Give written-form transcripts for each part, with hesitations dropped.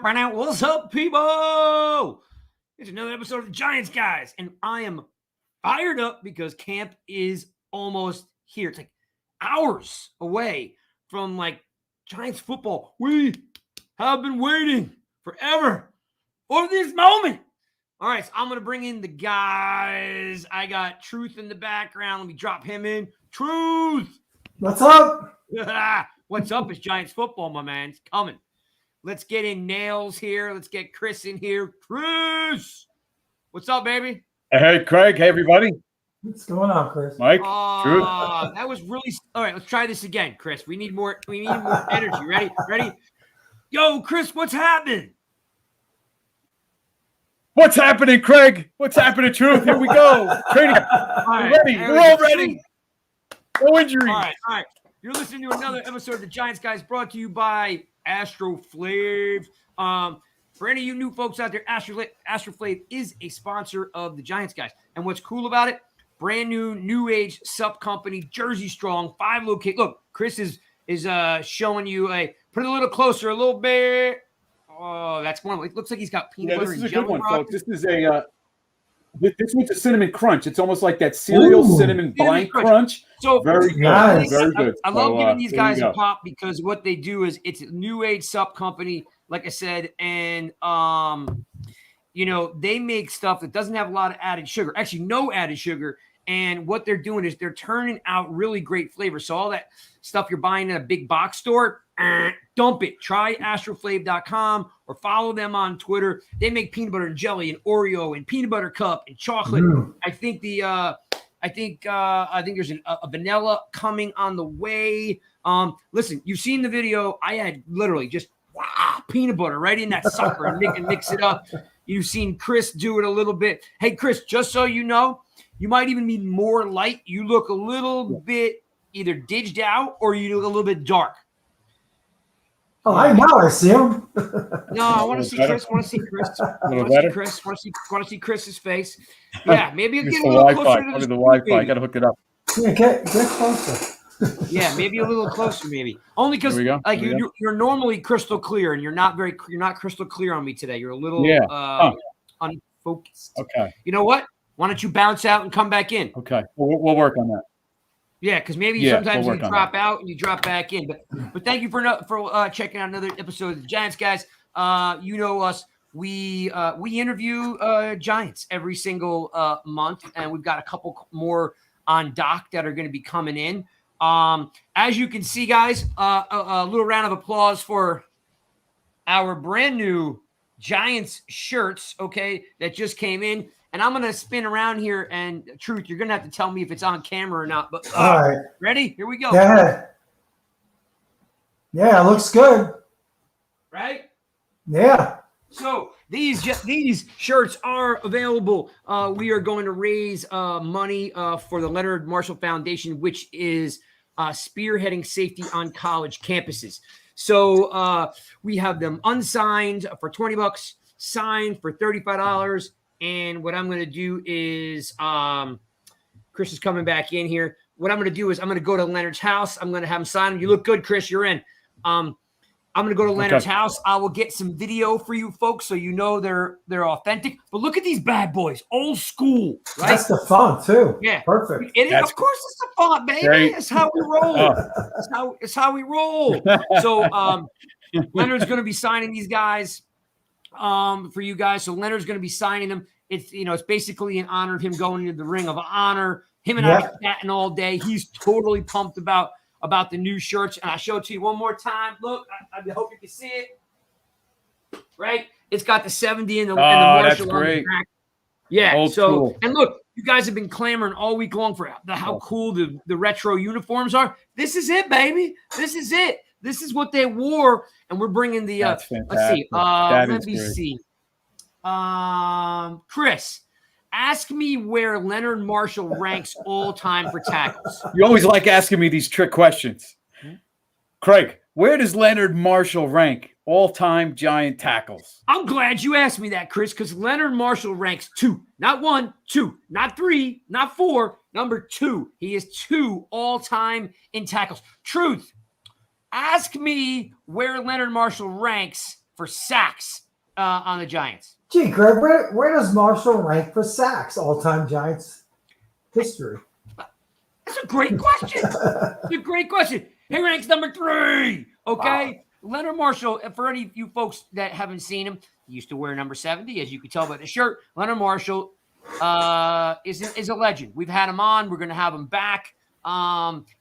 What's up, people? It's another episode of the Giants, guys. And I am fired up because camp is almost here. It's like hours away from Giants football. We have been waiting forever for this moment. All right, so I'm going to bring in the guys. I got Truth in the background. Let me drop him in. Truth! What's up? What's up is Giants football, my man. It's coming. Let's get in Nails here. Let's get Chris in here. Chris! What's up, baby? Hey, Craig. Hey, everybody. What's going on, Chris? Mike. Truth. That was really – all right, let's try this again, Chris. We need more energy. Ready? Yo, Chris, what's happening? What's happening, Craig? What's happening, Truth? Here we go. Training. Right, We're ready. We're all ready. No injuries. All right. You're listening to another episode of the Giants Guys brought to you by Astroflave. For any of you new folks out there, Astroflave is a sponsor of the Giants Guys. And what's cool about it, brand new age sub company, Jersey Strong, 5 locations. Look, Chris is showing you put it a little closer, a little bit. Oh, that's one. It looks like he's got peanut butter and jelly. This is a good one, folks. This is this one's a cinnamon crunch. It's almost like that cereal cinnamon blank crunch. So very good. Nice. Very good. I love giving these guys a pop because what they do is it's a new age sub company, like I said, and they make stuff that doesn't have a lot of added sugar. Actually, no added sugar. And what they're doing is they're turning out really great flavors. So all that stuff you're buying in a big box store, dump it. Try astroflave.com or follow them on Twitter. They make peanut butter and jelly and Oreo and peanut butter cup and chocolate. I think there's a vanilla coming on the way. Listen, you've seen the video. I had literally just peanut butter right in that sucker and mix it up. You've seen Chris do it a little bit. Hey, Chris, just so you know, you might even need more light. You look a little bit either ditched out or you look a little bit dark. Oh, I see him. No, I want to see Chris. Want to see Chris's face. Yeah, maybe you'll get a little closer to the Wi-Fi. I got to hook it up. Yeah, get closer. Yeah, maybe a little closer, maybe. Only because you're normally crystal clear, and you're not crystal clear on me today. You're a little unfocused. Okay. You know what? Why don't you bounce out and come back in? Okay, we'll work on that. Yeah, because maybe sometimes you drop out and you drop back in. But thank you for checking out another episode of the Giants Guys. You know us. We interview Giants every single month, and we've got a couple more on dock that are going to be coming in. As you can see, guys, a little round of applause for our brand new Giants shirts, okay, that just came in. And I'm going to spin around here, and Truth, you're going to have to tell me if it's on camera or not. But all right. Ready? Here we go. Yeah, it looks good. Right? Yeah. So these shirts are available. We are going to raise money for the Leonard Marshall Foundation, which is spearheading safety on college campuses. So we have them unsigned for $20, signed for $35. And what I'm going to do is Chris is coming back in here. What I'm going to do is I'm going to go to Leonard's house. I'm going to have him sign him. You look good, Chris. You're in. I'm going to go to Leonard's house. I will get some video for you folks so you know they're authentic. But look at these bad boys, old school. Right? That's the font too. Yeah, perfect. It is, of course, it's the font, baby. Great. That's how we roll. It's how we roll. So Leonard's going to be signing these guys for you guys. So Leonard's going to be signing them. It's basically in honor of him going into the Ring of Honor. Him and I are chatting all day. He's totally pumped about the new shirts. And I'll show it to you one more time. Look, I hope you can see it. Right? It's got the 70 and the Marshall on the back. Yeah. Old school. And look, you guys have been clamoring all week long for how cool the retro uniforms are. This is it, baby. This is it. This is what they wore. And we're bringing the let's see. Let me see. Chris, ask me where Leonard Marshall ranks all time for tackles. You always like asking me these trick questions. Craig, where does Leonard Marshall rank all-time Giant tackles? I'm glad you asked me that, Chris, because Leonard Marshall ranks 2. Not 1, 2. Not 3, not 4. Number 2. He is 2 all-time in tackles. Truth, ask me where Leonard Marshall ranks for sacks on the Giants? Gee, Greg, where does Marshall rank for sacks all-time Giants history? That's a great question. It's a great question. He ranks number 3. Okay. Wow. Leonard Marshall, for any of you folks that haven't seen him, he used to wear number 70, as you can tell by the shirt. Leonard Marshall is a legend. We've had him on. We're going to have him back.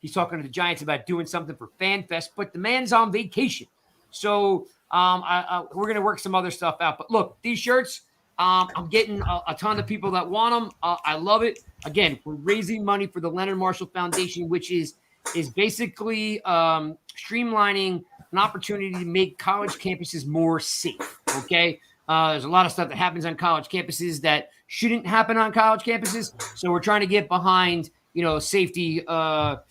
He's talking to the Giants about doing something for FanFest, but the man's on vacation. So we're going to work some other stuff out. But look, these shirts, I'm getting a ton of people that want them. I love it. Again, we're raising money for the Leonard Marshall Foundation, which is basically streamlining an opportunity to make college campuses more safe. Okay. There's a lot of stuff that happens on college campuses that shouldn't happen on college campuses. So we're trying to get behind, safety for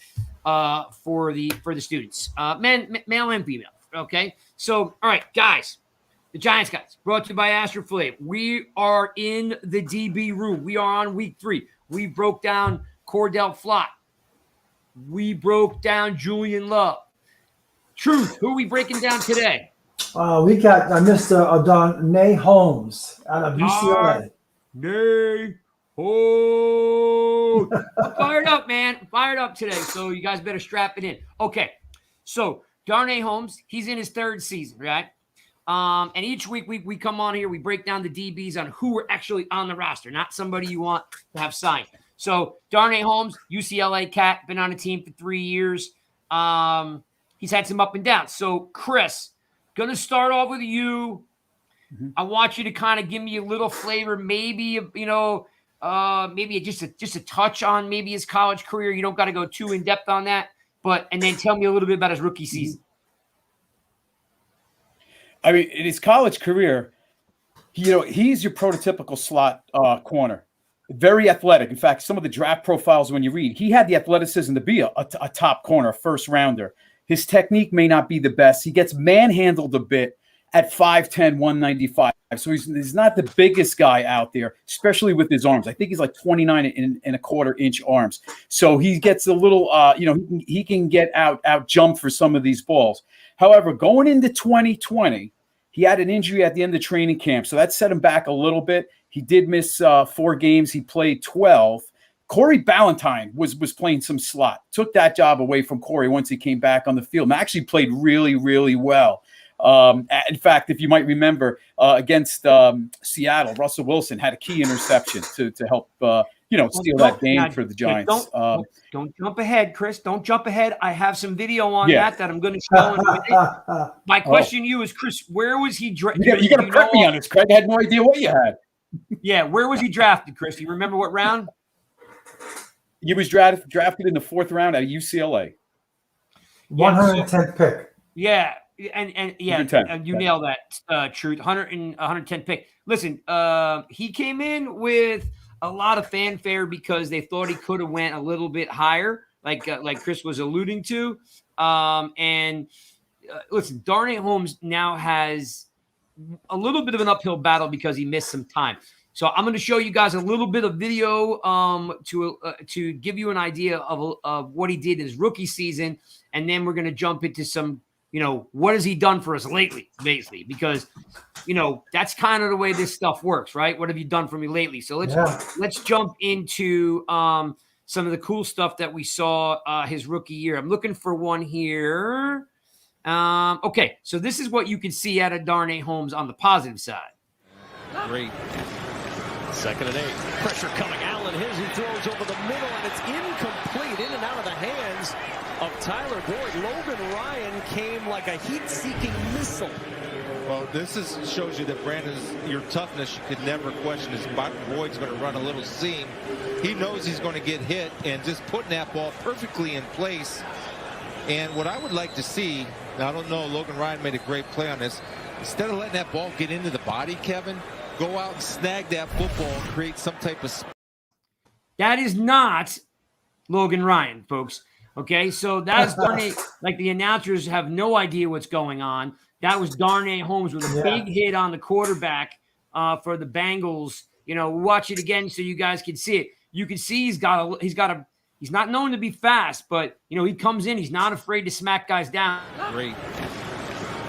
the students, male and female. Okay. So, all right, guys, the Giants guys, brought to you by Astroflave. We are in the DB room. We are on week 3. We broke down Cordell Flott. We broke down Julian Love. Truth, who are we breaking down today? We got Mr. Darnay Holmes out of UCLA. Darnay Holmes. I'm fired up, man. I'm fired up today. So you guys better strap it in. Okay. So Darnay Holmes, he's in his 3rd season, right? And each week we come on here, we break down the DBs on who are actually on the roster, not somebody you want to have signed. So Darnay Holmes, UCLA cat, been on a team for 3 years. He's had some up and downs. So Chris, going to start off with you. Mm-hmm. I want you to kind of give me a little flavor, maybe, maybe just a touch on maybe his college career. You don't got to go too in depth on that, and then tell me a little bit about his rookie season. I mean, in his college career, he's your prototypical slot corner. Very athletic. In fact, some of the draft profiles, when you read, he had the athleticism to be a top corner, a first rounder. His technique may not be the best. He gets manhandled a bit at 5'10", 195. So he's not the biggest guy out there, especially with his arms. I think he's like 29 and a quarter inch arms. So he gets a little, he can get out jumped for some of these balls. However, going into 2020, he had an injury at the end of training camp. So that set him back a little bit. He did miss 4 games. He played 12. Corey Ballantyne was playing some slot, took that job away from Corey once he came back on the field, and actually played really, really well. In fact, if you might remember, against Seattle, Russell Wilson had a key interception to help steal that game for the Giants. Don't jump ahead, Chris. Don't jump ahead. I have some video on that I'm going to show in a minute. My question to you is, Chris, where was he drafted? You got to prep me on this, Craig. I had no idea what you had. Yeah, where was he drafted, Chris? You remember what round? He was drafted in the 4th round at UCLA. 110th pick. Yeah, and you nailed that, Truth. 110 pick. Listen, he came in with a lot of fanfare because they thought he could have went a little bit higher, like Chris was alluding to. Listen, Darnay Holmes now has a little bit of an uphill battle because he missed some time. So I'm going to show you guys a little bit of video to give you an idea of what he did in his rookie season, and then we're going to jump into some, what has he done for us lately, basically, because that's kind of the way this stuff works, right? What have you done for me lately? So let's jump into some of the cool stuff that we saw his rookie year. I'm looking for one here. Okay, so this is what you can see out of Darnay Holmes on the positive side. Great. 2nd and 8. Pressure coming. Allen his. He throws over the middle, and it's incomplete. In and out of the hands of Tyler Boyd. Logan Ryan came like a heat-seeking missile. Well, this shows you that your toughness, you could never question. As Boyd's going to run a little seam. He knows he's going to get hit, and just putting that ball perfectly in place. And what I would like to see, now I don't know, Logan Ryan made a great play on this. Instead of letting that ball get into the body, Kevin, go out and snag that football and create some type of... That is not Logan Ryan, folks. Okay, so that's Darnay. Like, the announcers have no idea what's going on. That was Darnay Holmes with a big hit on the quarterback for the Bengals. Watch it again so you guys can see it. You can see he's not known to be fast, but he comes in. He's not afraid to smack guys down. Great.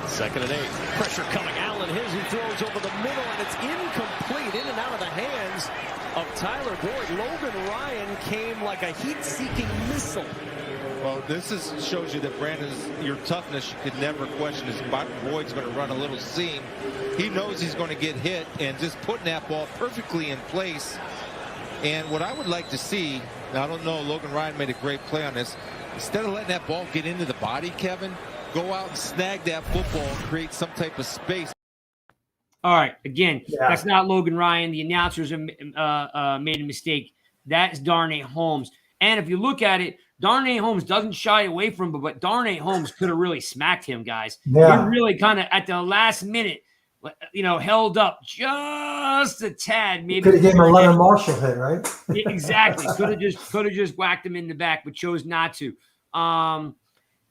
2nd and 8. Pressure coming out. Allen, he throws over the middle, and it's incomplete, in and out of the hands of Tyler Boyd. Logan Ryan came like a heat-seeking missile. Well, shows you that your toughness you could never question. His Boyd's going to run a little seam. He knows he's going to get hit, and just putting that ball perfectly in place. And what I would like to see, now I don't know, Logan Ryan made a great play on this. Instead of letting that ball get into the body, Kevin, go out and snag that football and create some type of space. All right. Again, that's not Logan Ryan. The announcers made a mistake. That is Darnay Holmes. And if you look at it, Darnay Holmes doesn't shy away from it, but Darnay Holmes could have really smacked him, guys. Yeah. He really kind of, at the last minute, held up just a tad. Maybe could have given him a Leonard Marshall hit, right? Exactly. Could have just whacked him in the back, but chose not to.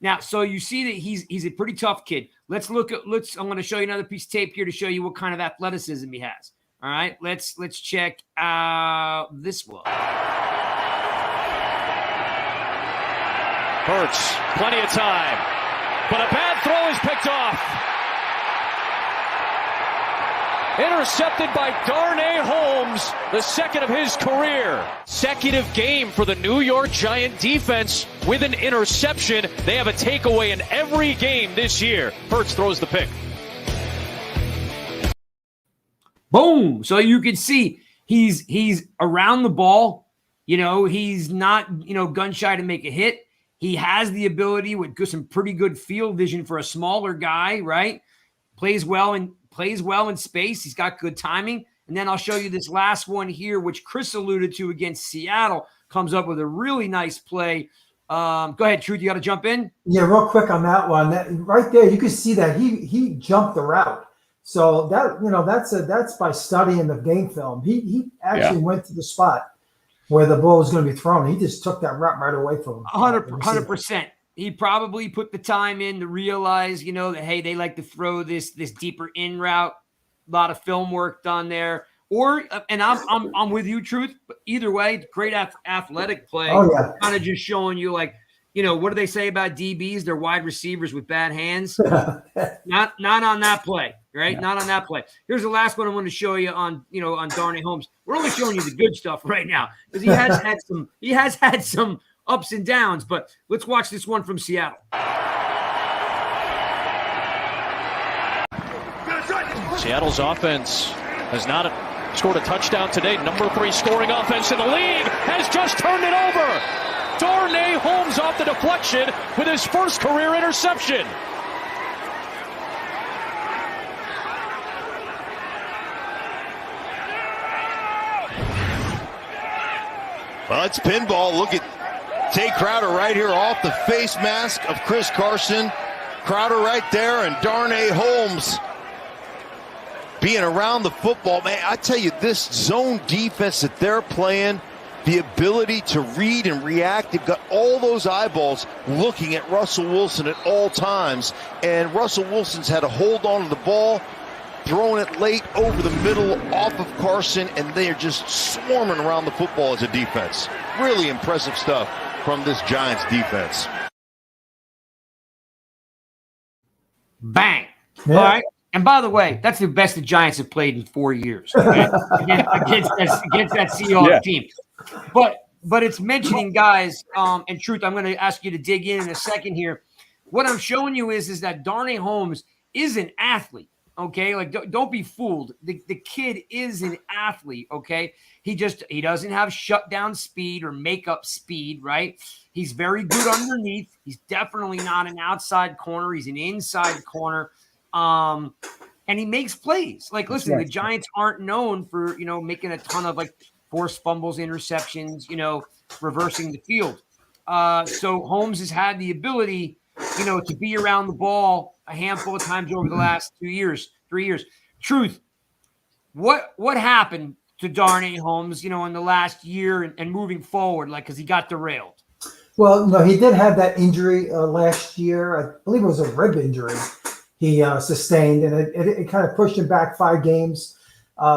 Now, so you see that he's a pretty tough kid. I'm going to show you another piece of tape here to show you what kind of athleticism he has. All right, let's check out this one. Hurts, plenty of time, but a bad throw is picked off. Intercepted by Darnay Holmes, the second of his career. Consecutive game for the New York Giant defense with an interception. They have a takeaway in every game this year. Hurts throws the pick. Boom. So you can see he's around the ball. He's not, gun shy to make a hit. He has the ability with some pretty good field vision for a smaller guy, right? Plays well in space. He's got good timing. And then I'll show you this last one here, which Chris alluded to against Seattle. Comes up with a really nice play. Go ahead, Truth. You got to jump in. Yeah, real quick on that one. Right there, you can see that he jumped the route. So that's by studying the game film. He actually went to the spot where the ball was going to be thrown. He just took that route right away from him. 100%. He probably put the time in to realize, that, hey, they like to throw this deeper in route. A lot of film work done there. And I'm with you, Truth. But either way, great athletic play. Oh, yeah. Kind of just showing you, what do they say about DBs? They're wide receivers with bad hands. Not on that play, right? Yeah. Not on that play. Here's the last one I want to show you on Darnay Holmes. We're only showing you the good stuff right now because he has had some ups and downs, but let's watch this one from Seattle. Seattle's offense has not scored a touchdown today. Number 3 scoring offense in the league has just turned it over. Darnay Holmes off the deflection with his first career interception. Well, it's pinball. Look at Tay Crowder right here off the face mask of Chris Carson. Crowder right there, and Darnay Holmes being around the football. Man, I tell you, this zone defense that they're playing, the ability to read and react, they've got all those eyeballs looking at Russell Wilson at all times. And Russell Wilson's had to hold on to the ball, throwing it late over the middle off of Carson, and they are just swarming around the football as a defense. Really impressive stuff from this Giants defense. Bang. Yeah. All right. And by the way, that's the best the Giants have played in 4 years, okay? against that Seahawks team. But it's mentioning guys, and Truth, I'm going to ask you to dig in a second here. What I'm showing you is that Darnay Holmes is an athlete. Okay, don't be fooled. The kid is an athlete. Okay, he doesn't have shutdown speed or makeup speed, right? He's very good underneath. He's definitely not an outside corner. He's an inside corner, and he makes plays. Listen, the Giants aren't known for making a ton of forced fumbles, interceptions, reversing the field. So Holmes has had the ability, to be around the ball a handful of times over the last 3 years. Truth, what happened to Darnay Holmes, in the last year and moving forward, because he got derailed? Well, no, he did have that injury last year. I believe it was a rib injury he sustained, and it kind of pushed him back 5 games.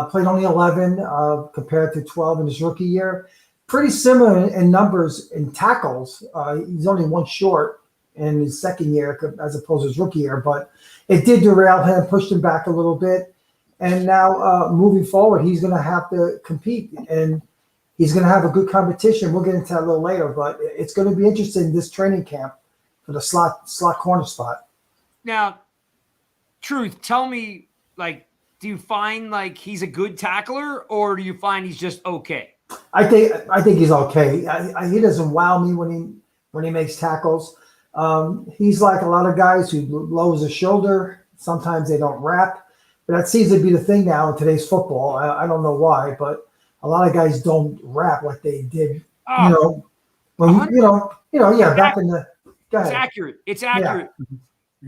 Played only 11 compared to 12 in his rookie year. Pretty similar in numbers in tackles. He's only one short in his second year as opposed to his rookie year, but it did derail him, pushed him back a little bit. And now moving forward, he's going to have to compete, and he's going to have a good competition. We'll get into that a little later, but it's going to be interesting this training camp for the slot corner spot. Now, Truth, tell me, like, do you find like he's a good tackler, or do you find he's just okay? I think he's okay. He doesn't wow me when he makes tackles. He's like a lot of guys who lowers his shoulder. Sometimes they don't wrap, but that seems to be the thing now in today's football. I don't know why, but a lot of guys don't wrap like they did. Back in the. Go ahead. It's accurate. It's accurate. Yeah.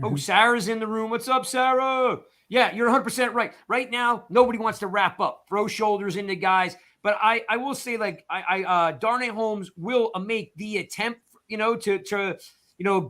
Oh, Sarah's in the room. What's up, Sarah? Yeah, you're 100% right. Right now, nobody wants to wrap up, throw shoulders into guys. But I will say, like, Darnay Holmes will make the attempt, to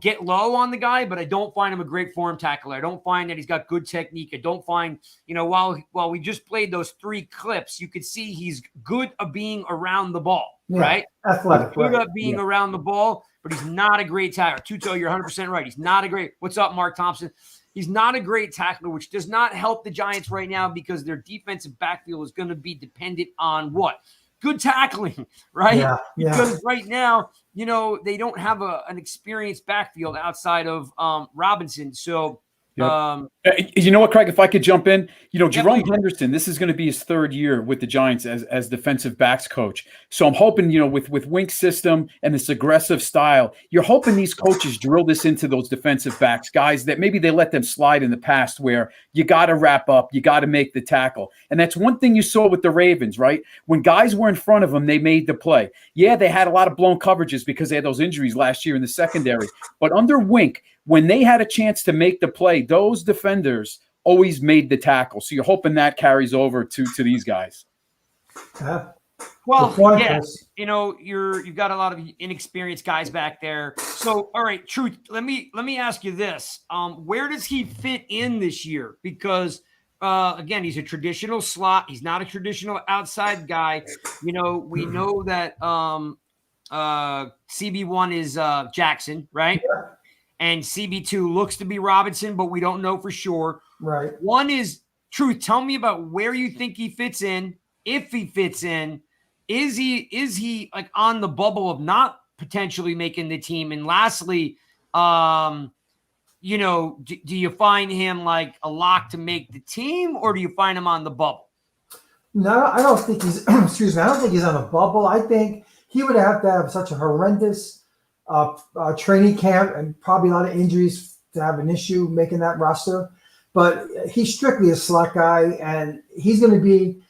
get low on the guy, but I don't find him a great form tackler. I don't find that he's got good technique. I don't find, while we just played those 3 clips, you could see he's good at being around the ball, right? Athletic. Good at being around the ball, but he's not a great tackler. Tuto, you're 100% right. He's not a great. What's up, Mark Thompson? He's not a great tackler, which does not help the Giants right now because their defensive backfield is going to be dependent on what? Good tackling, right? Yeah. Because right now, they don't have an experienced backfield outside of Robinson. So, you know what, Craig, if I could jump in, Jerome Henderson, this is going to be his 3rd year with the Giants as defensive backs coach. So I'm hoping, with Wink's system and this aggressive style, you're hoping these coaches drill this into those defensive backs, guys that maybe they let them slide in the past where you got to wrap up, you got to make the tackle. And that's one thing you saw with the Ravens, right? When guys were in front of them, they made the play. Yeah, they had a lot of blown coverages because they had those injuries last year in the secondary. But under Wink, when they had a chance to make the play, those defenders always made the tackle. So you're hoping that carries over to these guys. Well, yes, you've got a lot of inexperienced guys back there. So, all right, Truth, let me ask you this. Where does he fit in this year? Because, again, he's a traditional slot. He's not a traditional outside guy. We know that CB1 is Jackson, right? Yeah. And CB2 looks to be Robinson, but we don't know for sure. Right. One is, Truth, tell me about where you think he fits in, if he fits in. Is he like on the bubble of not potentially making the team? And lastly, do you find him like a lock to make the team, or do you find him on the bubble? No, I don't think he's excuse me, I don't think he's on a bubble. I think he would have to have such a horrendous training camp and probably a lot of injuries to have an issue making that roster. But he's strictly a slot guy, and he's going to be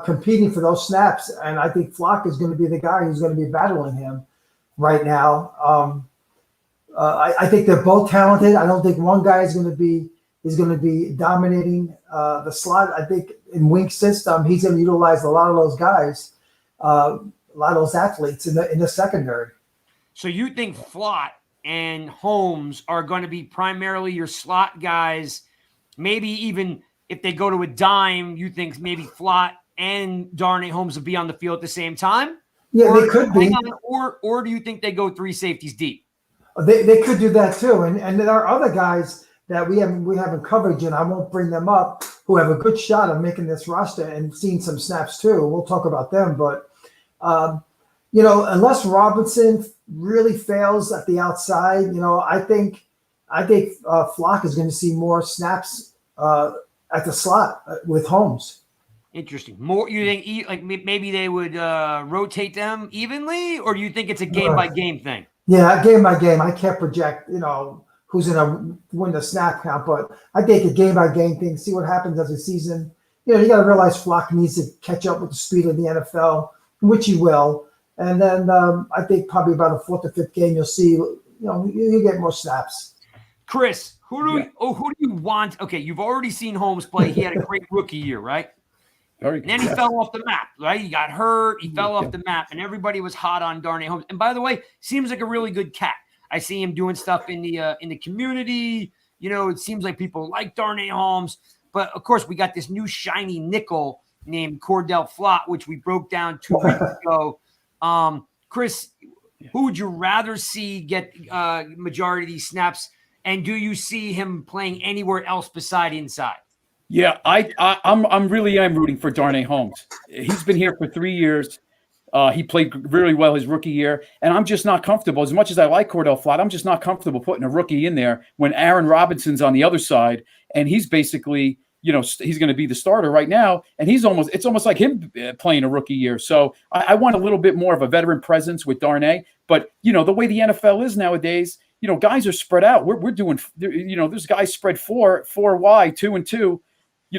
competing for those snaps. And I think Flock is going to be the guy who's going to be battling him right now. I think they're both talented. I don't think one guy is going to be dominating the slot. I think in Wink's system, he's going to utilize a lot of those guys, a lot of those athletes in the secondary. So you think Flott and Holmes are going to be primarily your slot guys? Maybe even if they go to a dime, you think maybe Flott and Darnay Holmes will be on the field at the same time? Yeah, they could be. Or do you think they go 3 safeties deep? They could do that too. And there are other guys that we haven't covered, and I won't bring them up, who have a good shot of making this roster and seeing some snaps too. We'll talk about them, but unless Robinson really fails at the outside, I think Flock is going to see more snaps at the slot with Holmes. Interesting. More, you think like maybe they would rotate them evenly, or do you think it's a game by game thing? Yeah, game by game. I can't project, who's going to win the snap count, but I think a game by game thing. See what happens as the season. You got to realize Flock needs to catch up with the speed of the NFL, which he will. And then I think probably about a 4th or 5th game, you'll see, you get more snaps. Chris, who do you want? Okay, you've already seen Holmes play. He had a great rookie year, right? And then he fell off the map, right? He got hurt. He fell off the map, and everybody was hot on Darnay Holmes. And by the way, seems like a really good cat. I see him doing stuff in the community. It seems like people like Darnay Holmes. But of course, we got this new shiny nickel named Cordell Flott, which we broke down 2 weeks ago. Chris, Who would you rather see get majority of these snaps? And do you see him playing anywhere else beside inside? Yeah, I'm really rooting for Darnay Holmes. He's been here for 3 years. He played really well his rookie year, and I'm just not comfortable. As much as I like Cordell Flott, I'm just not comfortable putting a rookie in there when Aaron Robinson's on the other side, and he's basically, he's going to be the starter right now, and it's almost like him playing a rookie year. So I want a little bit more of a veteran presence with Darnay, but the way the NFL is nowadays, guys are spread out. We're doing, there's guys spread four wide, 2 and 2.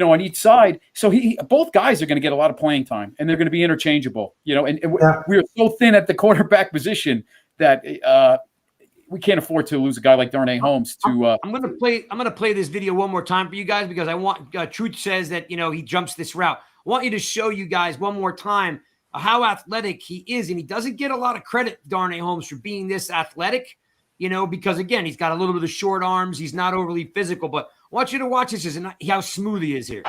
On each side. So both guys are going to get a lot of playing time, and they're going to be interchangeable, and we're so thin at the quarterback position that we can't afford to lose a guy like Darnay Holmes to I'm going to play this video one more time for you guys, because I want Truth says that, he jumps this route. I want you to show you guys one more time how athletic he is. And he doesn't get a lot of credit, Darnay Holmes, for being this athletic, because again, he's got a little bit of short arms. He's not overly physical, but I want you to watch this and how smooth he is here.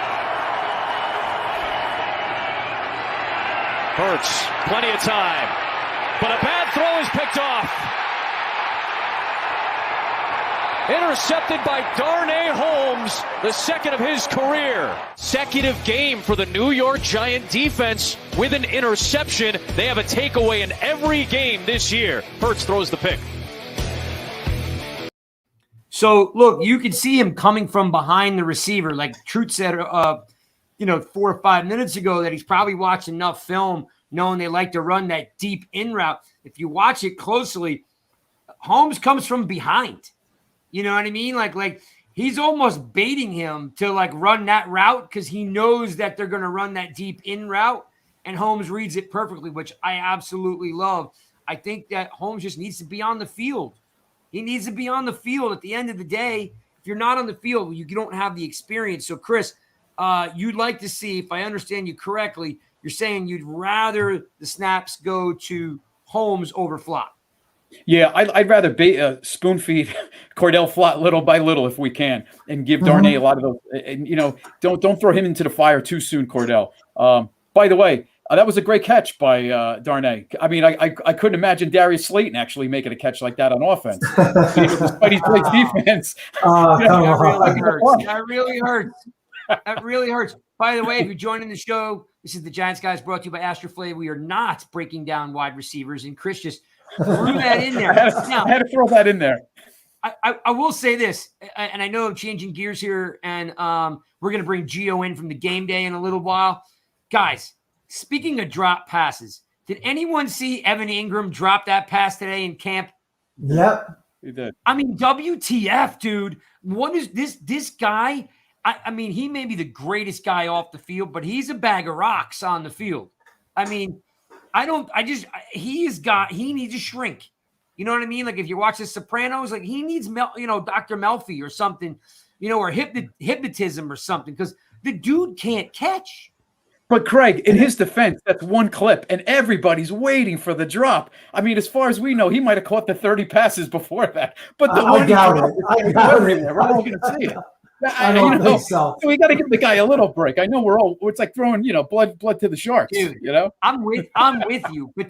Hurts, plenty of time, but a bad throw is picked off. Intercepted by Darnay Holmes, the second of his career. Consecutive game for the New York Giant defense with an interception. They have a takeaway in every game this year. Hurts throws the pick. So, look, you can see him coming from behind the receiver. Like Truth said, 4 or 5 minutes ago, that he's probably watched enough film knowing they like to run that deep in route. If you watch it closely, Holmes comes from behind. You know what I mean? Like he's almost baiting him to run that route because he knows that they're going to run that deep in route, and Holmes reads it perfectly, which I absolutely love. I think that Holmes just needs to be on the field. He needs to be on the field. At the end of the day, if you're not on the field, you don't have the experience. So, Chris, you'd like to see, if I understand you correctly, you're saying you'd rather the snaps go to Holmes over Flott. Yeah, I'd rather spoon feed Cordell Flott little by little if we can, and give Darnay a lot of those. And don't throw him into the fire too soon, Cordell. By the way, that was a great catch by Darnay. I mean, I couldn't imagine Darius Slayton actually making a catch like that on offense. Despite he plays defense. That really hurts. That really hurts. By the way, if you're joining the show, this is the Giants Guys brought to you by Astroflave. We are not breaking down wide receivers, and Chris just threw that in there. I had to throw that in there. I will say this, and I know I'm changing gears here, and we're going to bring GIO in from the game day in a little while. Guys, speaking of drop passes, did anyone see Evan Ingram drop that pass today in camp? Yep. He did. I mean, WTF, dude. What is this guy? I mean, he may be the greatest guy off the field, but he's a bag of rocks on the field. I mean, he needs to shrink. You know what I mean? Like if you watch The Sopranos, like he needs, Dr. Melfi or something, or hypnotism or something, because the dude can't catch. But Craig, in his defense, that's one clip, and everybody's waiting for the drop. I mean, as far as we know, he might have caught the 30 passes before that. But the I doubt it. I doubt it. We're all going to see it. I don't think so. We got to give the guy a little break. I know it's like throwing, blood to the sharks. Dude, I'm with you, but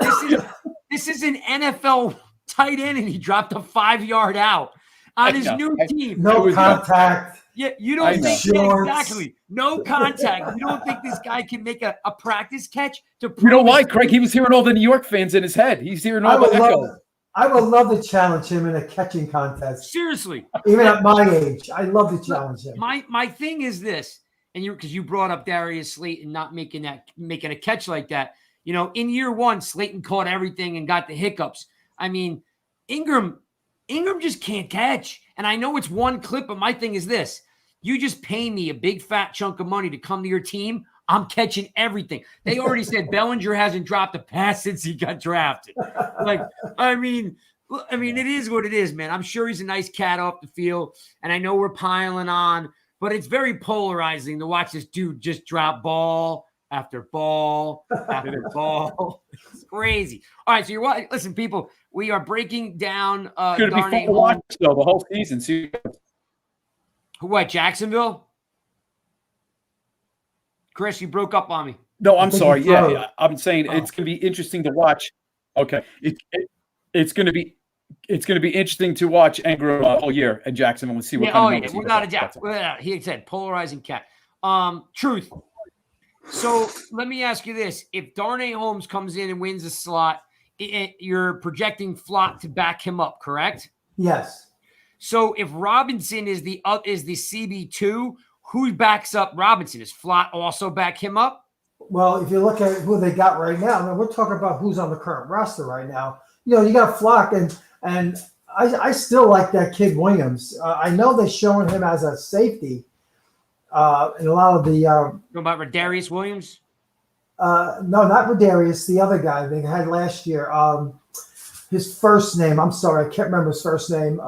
this is an NFL tight end, and he dropped a 5-yard out on his new team. No contact. Yeah, you don't think exactly. No contact. You don't think this guy can make a practice catch to prove? You know why, Craig? He was hearing all the New York fans in his head. He's hearing all the echo. I would love to challenge him in a catching contest. Seriously. Even at my age, I'd love to challenge him. My thing is this, and because you brought up Darius Slayton not making a catch like that. In year one, Slayton caught everything and got the hiccups. I mean, Ingram just can't catch. And I know it's one clip, but my thing is this. You just pay me a big fat chunk of money to come to your team, I'm catching everything. They already said Bellinger hasn't dropped a pass since he got drafted. I mean, it is what it is, man. I'm sure he's a nice cat off the field, and I know we're piling on, but it's very polarizing to watch this dude just drop ball after ball after ball. It's crazy. All right, so listen, people, we are breaking down Should it be fun to watch, though, the whole season? See what, Jacksonville? Chris, you broke up on me. No, I'm sorry. Yeah, I'm saying it's going to be interesting to watch. Okay. it's going to be interesting to watch Ingram all year at Jacksonville and see what kind of numbers he we're puts not up. a Jack. He said polarizing cat. Truth. So let me ask you this: if Darnay Holmes comes in and wins the slot, you're projecting Flott to back him up, correct? Yes. So if Robinson is the CB2, who backs up Robinson? Does Flott also back him up? Well, if you look at who they got right now, I mean, we're talking about who's on the current roster right now. You know, you got Flock, and I still like that kid Williams. I know they're showing him as a safety in a lot of the. What about Rodarius Williams? No, not Rodarius. The other guy they had last year. His first name. I'm sorry, I can't remember his first name.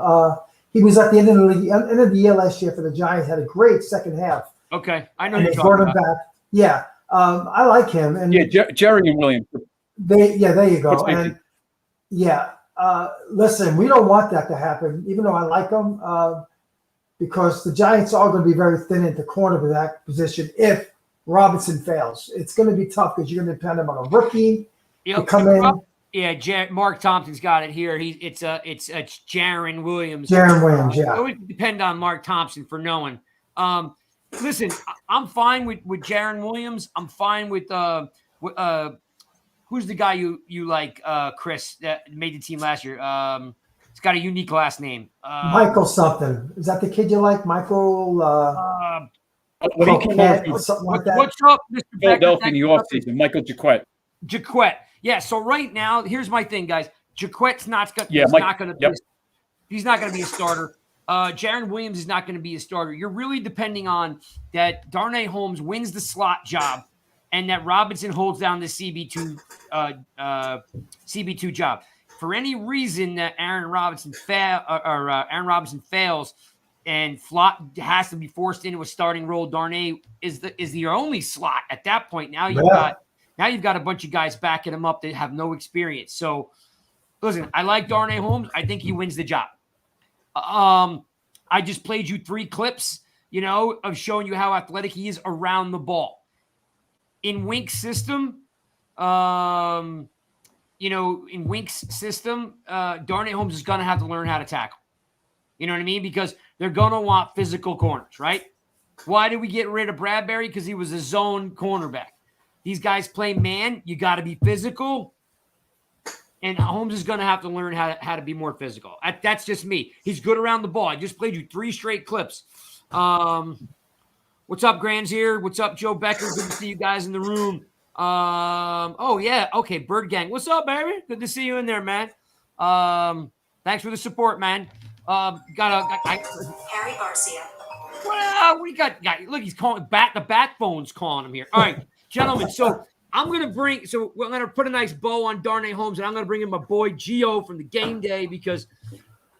He was at the end of the year last year for the Giants. Had a great second half. Okay, I know and you're they talking brought him about. back. Yeah, I like him. And Jerry and Williams. there you go. And listen, we don't want that to happen, even though I like them, because the Giants are going to be very thin at the cornerback position if Robinson fails. It's going to be tough because you're going to depend on a rookie to come in. Yeah, Mark Thompson's got it here. It's Jaron Williams. Jaron Williams, yeah. It would depend on Mark Thompson for knowing. Listen, I'm fine with Jaron Williams. I'm fine with who's the guy you like, Chris, that made the team last year? It's got a unique last name. Michael something. Is that the kid you like? Michael Croquette or something like that? What's up, Mr. Philadelphia in the offseason, Michael Jaquette. Jaquette. Yeah, so right now, here's my thing, guys. Jaquette's not going to be he's not going to be a starter. Jaron Williams is not going to be a starter. You're really depending on that Darnay Holmes wins the slot job and that Robinson holds down the CB2 job. For any reason that Aaron Robinson fails and Flott has to be forced into a starting role, Darnay is the only slot at that point. Now you've got a bunch of guys backing him up that have no experience. So, listen, I like Darnay Holmes. I think he wins the job. I just played you 3 clips, of showing you how athletic he is around the ball. In Wink's system, Darnay Holmes is going to have to learn how to tackle. You know what I mean? Because they're going to want physical corners, right? Why did we get rid of Bradbury? Because he was a zone cornerback. These guys play man. You got to be physical. And Holmes is going to have to learn how to be more physical. That's just me. He's good around the ball. I just played you 3 straight clips. What's up, Grand's here? What's up, Joe Becker? Good to see you guys in the room. Okay, Bird Gang. What's up, baby? Good to see you in there, man. Thanks for the support, man. Harry Garcia. Well, we got look, he's calling the backbone's calling him here. All right, gentlemen. So I'm gonna we're gonna put a nice bow on Darnay Holmes, and I'm gonna bring in my boy Gio from the game day because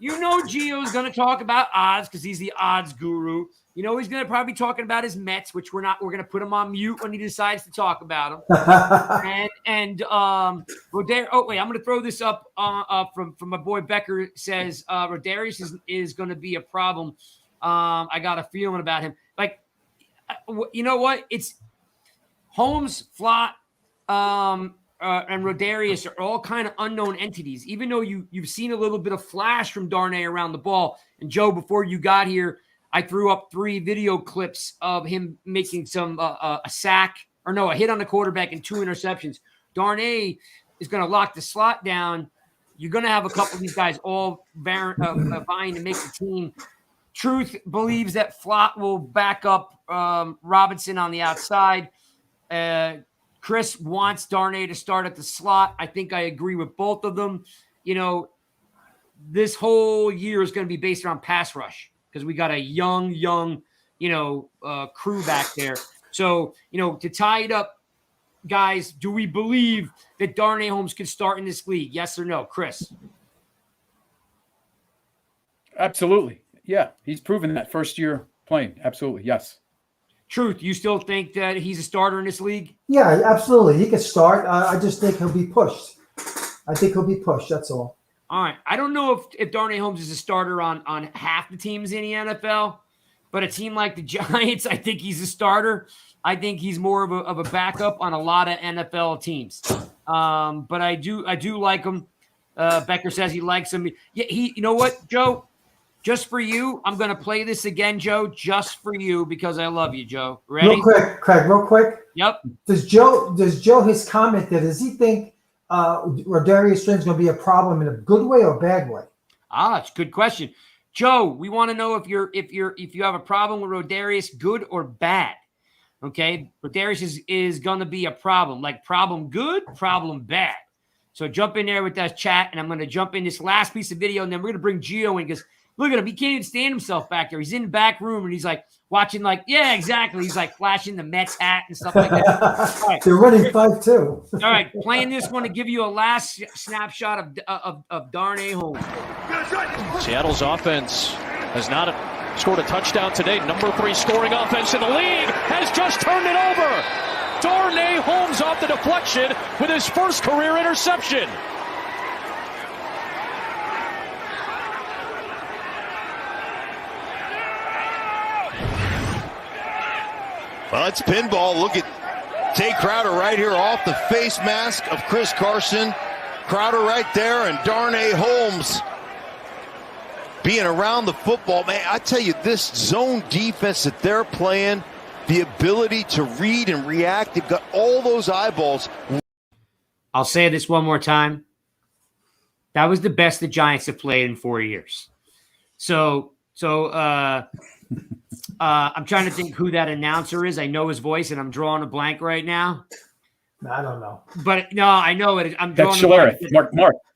Gio's gonna talk about odds because he's the odds guru. He's going to probably be talking about his Mets, which we're going to put him on mute when he decides to talk about them. I'm going to throw this up from my boy Becker says Rodarius is going to be a problem. I got a feeling about him. Like, you know what? It's Holmes, Flott, and Rodarius are all kind of unknown entities, even though you've seen a little bit of flash from Darnay around the ball. And Joe, before you got here, I threw up 3 video clips of him making some a hit on the quarterback and 2 interceptions. Darnay is going to lock the slot down. You're going to have a couple of these guys all vying to make the team. Truth believes that Flott will back up Robinson on the outside. Chris wants Darnay to start at the slot. I think I agree with both of them. This whole year is going to be based around pass rush, because we got a young, crew back there. So, to tie it up, guys, do we believe that Darnay Holmes can start in this league? Yes or no, Chris? Absolutely. Yeah, he's proven that first year playing. Absolutely, yes. Truth, you still think that he's a starter in this league? Yeah, absolutely. He could start. I just think he'll be pushed. That's all. All right. I don't know if Darnay Holmes is a starter on half the teams in the NFL, but a team like the Giants, I think he's a starter. I think he's more of a backup on a lot of NFL teams. But I do like him. Becker says he likes him. Yeah, you know what, Joe? Just for you, I'm going to play this again, Joe, just for you because I love you, Joe. Ready? Real quick, Craig, real quick. Yep. Does Joe has commented, does he think Rodarius Strain's going to be a problem in a good way or bad way? It's a good question. Joe, we want to know if you have a problem with Rodarius, good or bad. Okay? Rodarius is going to be a problem. Like problem good, problem bad. So jump in there with that chat, and I'm going to jump in this last piece of video, and then we're going to bring Gio in because look at him. He can't even stand himself back there. He's in the back room, and he's like watching, like, yeah, exactly. He's like flashing the Mets hat and stuff like that. All right. They're running 5-2. All right, playing this one to give you a last snapshot of Darnay Holmes. Seattle's offense has not scored a touchdown today. Number 3 scoring offense in the league has just turned it over. Darnay Holmes off the deflection with his first career interception. Well, it's pinball. Look at Tay Crowder right here off the face mask of Chris Carson. Crowder right there, and Darnay Holmes being around the football. Man, I tell you, this zone defense that they're playing, the ability to read and react, they've got all those eyeballs. I'll say this one more time. That was the best the Giants have played in 4 years. So I'm trying to think who that announcer is. I know his voice, and I'm drawing a blank right now. I don't know. But no, I know it. I'm drawing That's Schlereth.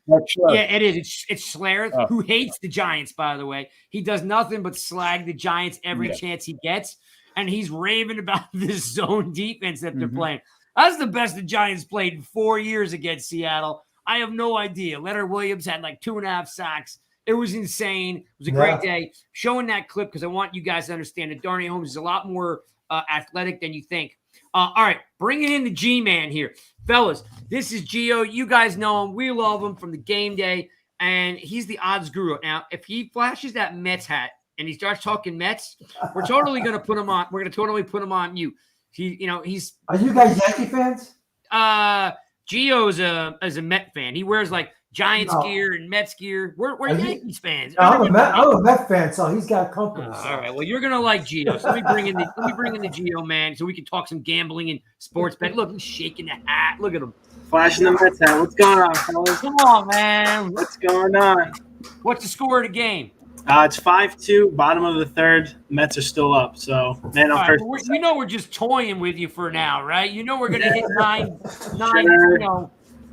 Mark Schlereth. Yeah, it is. It's Schlereth, who hates the Giants, by the way. He does nothing but slag the Giants every chance he gets, and he's raving about this zone defense that they're playing. That's the best the Giants played in 4 years against Seattle. I have no idea. Leonard Williams had like 2.5 sacks. It was insane. It was a great day. Showing that clip because I want you guys to understand that Darnay Holmes is a lot more athletic than you think. All right, bringing in the G-Man here. Fellas, this is Gio. You guys know him. We love him from the game day, and he's the odds guru. Now, if he flashes that Mets hat and he starts talking Mets, we're totally going to put him on. We're going to totally put him on mute. He's. Are you guys Yankee fans? Gio is a Met fan. He wears like Giants gear and Mets gear. We're Yankees fans. I'm a Met fan, so he's got company. All right. Well, you're gonna like Gio. So let me bring in the Gio man, so we can talk some gambling and sports bet. Look, he's shaking the hat. Look at him. Flashing the Mets hat. What's going on, fellas? Come on, man. What's going on? What's the score of the game? It's 5-2, bottom of the third. Mets are still up. So, man, I'm first. Well, you know we're just toying with you for now, right? You know we're gonna hit nine,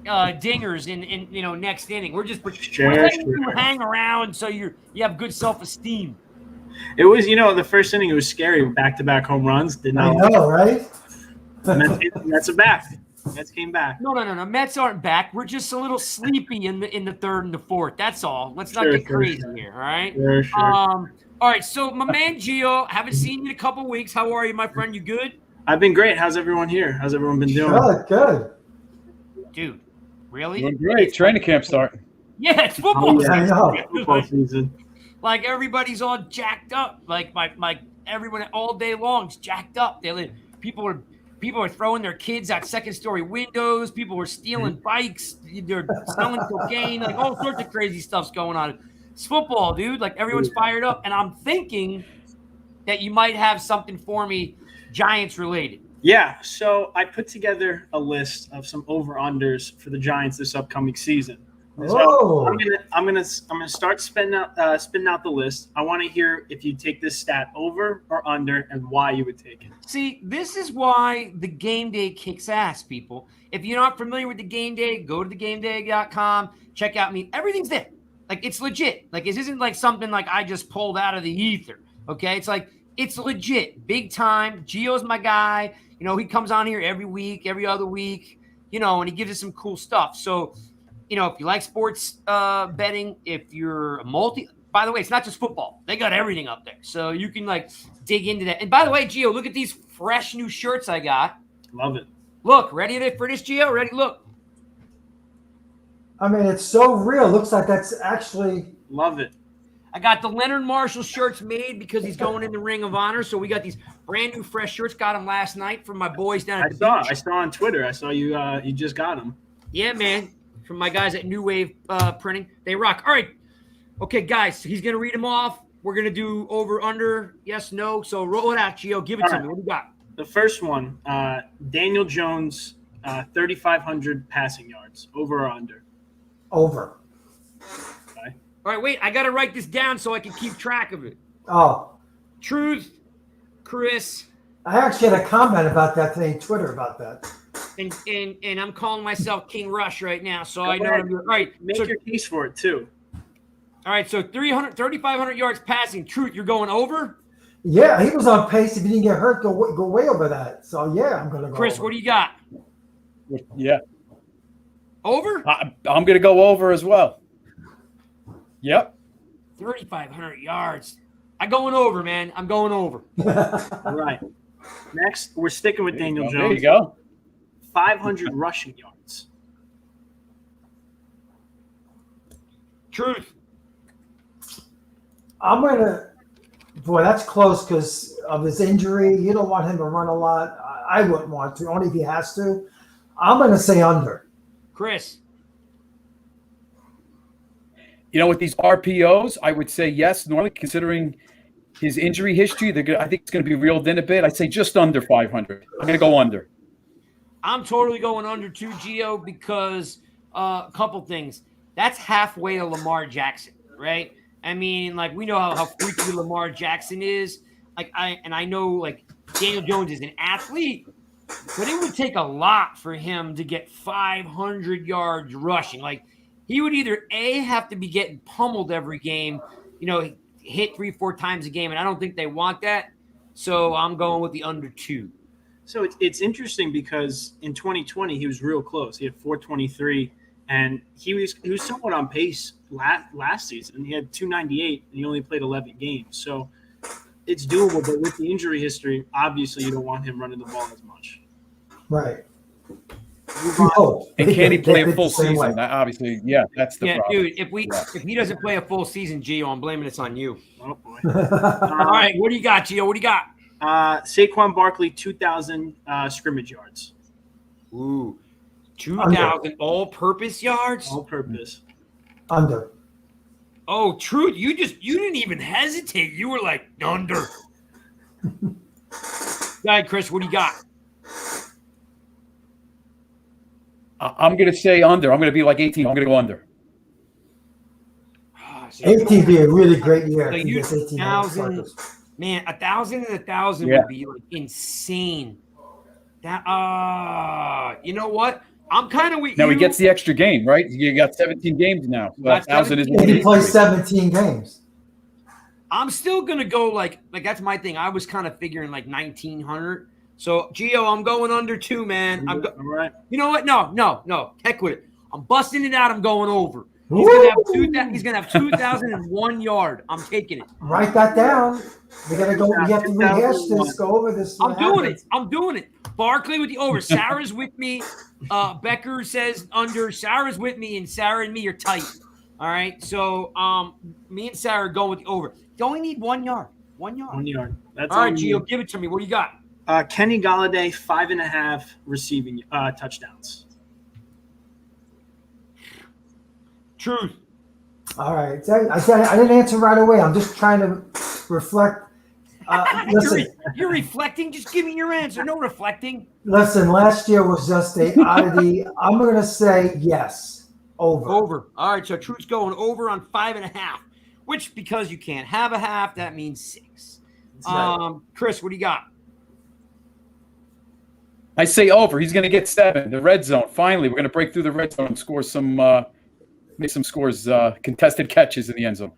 dingers in next inning. We're just letting you hang around so you have good self-esteem. It was, the first inning. It was scary. Back-to-back home runs. Did not. I know, right? Mets are back. Mets came back. No. Mets aren't back. We're just a little sleepy in the third and the fourth. That's all. Let's not get crazy here. All right. Sure. All right. So my man Gio, haven't seen you in a couple weeks. How are you, my friend? You good? I've been great. How's everyone here? How's everyone been doing? Good. Dude, really? Doing great. Training camp starting. Yeah, it's football season. Football season. Like everybody's all jacked up. Like everyone all day long is jacked up. People are throwing their kids out second-story windows. People were stealing bikes. They're selling cocaine. Like all sorts of crazy stuff's going on. It's football, dude. Like everyone's fired up. And I'm thinking that you might have something for me Giants related. Yeah. So I put together a list of some over-unders for the Giants this upcoming season. So I'm gonna start spinning out the list. I want to hear if you take this stat over or under and why you would take it. See, this is why the game day kicks ass, people. If you're not familiar with the game day, go to thegameday.com, check out me. Everything's there. Like it's legit. Like this isn't like something like I just pulled out of the ether. Okay, it's like it's legit, big time. Gio's my guy. He comes on here every week, every other week. And he gives us some cool stuff. So. If you like sports betting, if you're a by the way, it's not just football. They got everything up there. So you can dig into that. And by the way, Gio, look at these fresh new shirts I got. Love it. Look, ready for this, Gio? Ready? Look. I mean, it's so real. Looks like that's actually. Love it. I got the Leonard Marshall shirts made because he's going in the Ring of Honor. So we got these brand new fresh shirts. Got them last night from my boys down at the beach. I saw on Twitter. I saw you just got them. Yeah, man. from my guys at New Wave Printing. They rock. All right. Okay, guys, he's going to read them off. We're going to do over, under, yes, no. So roll it out, Gio. Give it to me. What do you got? The first one, Daniel Jones, 3,500 passing yards. Over or under? Over. Okay. All right, wait. I got to write this down so I can keep track of it. Oh. Truth, Chris. I actually had a comment about that today on Twitter about that. And I'm calling myself King Rush right now, so Go I know ahead. what I'm doing. All right. Make your case for it, too. All right, so 3,500 yards passing. Truth, you're going over? Yeah, he was on pace. If he didn't get hurt, go way over that. So, yeah, I'm going to go Chris, over. what do you got? Yeah. Over? I'm going to go over as well. Yep. 3,500 yards. I'm going over, man. I'm going over. All right. Next, we're sticking with Daniel Jones. There you go. 500 rushing yards. Truth. I'm going to – boy, that's close because of his injury. You don't want him to run a lot. I wouldn't want to, only if he has to. I'm going to say under. Chris. You know, with these RPOs, I would say yes. Normally, considering his injury history, I think it's going to be reeled in a bit. I'd say just under 500. I'm going to go under. I'm totally going under too, Gio, because a couple things. That's halfway to Lamar Jackson, right? I mean, like, we know how freaky Lamar Jackson is. Like, I know, like, Daniel Jones is an athlete, but it would take a lot for him to get 500 yards rushing. Like, he would either A, have to be getting pummeled every game, hit 3-4 times a game, and I don't think they want that. So I'm going with the under 2. So it's interesting because in 2020 he was real close. He had 423, and he was somewhat on pace last season. He had 298, and he only played 11 games. So it's doable, but with the injury history, obviously you don't want him running the ball as much. Right. And can he play a full season? Obviously, yeah, that's the problem. Dude, if he doesn't play a full season, Gio, I'm blaming this on you. Oh, boy. All right, what do you got, Gio? What do you got? Saquon Barkley, 2,000 scrimmage yards. Ooh, 2,000 all-purpose yards? All-purpose. Under. Oh, Truth, you didn't even hesitate. You were like, under. Go ahead, Chris, what do you got? I'm going to say under. I'm going to be like 18. I'm going to go under. 18 would be a really great year. So if he gets 18 man, 1,000 and 1,000 would be like insane. That you know what? I'm kind of with now you. He gets the extra game, right? You got 17 games now. So 1,000 is. He plays 17 games. I'm still gonna go like that's my thing. I was kind of figuring like 1,900. So Gio, I'm going under 2, man. All right. You know what? No. Heck with it. I'm busting it out. I'm going over. He's gonna have 2,001 yard. I'm taking it. Write that down. We gotta go. We have to rehash this. Go over this. I'm doing it. Barkley with the over. Sarah's with me. Becker says under. Sarah's with me, and Sarah and me are tight. All right. So me and Sarah go with the over. You only need 1 yard. 1 yard. 1 yard. That's all right, Gio. Give it to me. What do you got? Kenny Golladay, 5.5 receiving touchdowns. Truth. All right. I didn't answer right away. I'm just trying to reflect. Listen, you're reflecting. Just give me your answer. No reflecting. Listen, last year was just a oddity. I'm going to say yes. Over. Over. All right. So Truth's going over on 5.5, which because you can't have a half, that means 6. Right. Chris, what do you got? I say over. He's going to get 7. The red zone. Finally, we're going to break through the red zone and score some. Make some scores, contested catches in the end zone.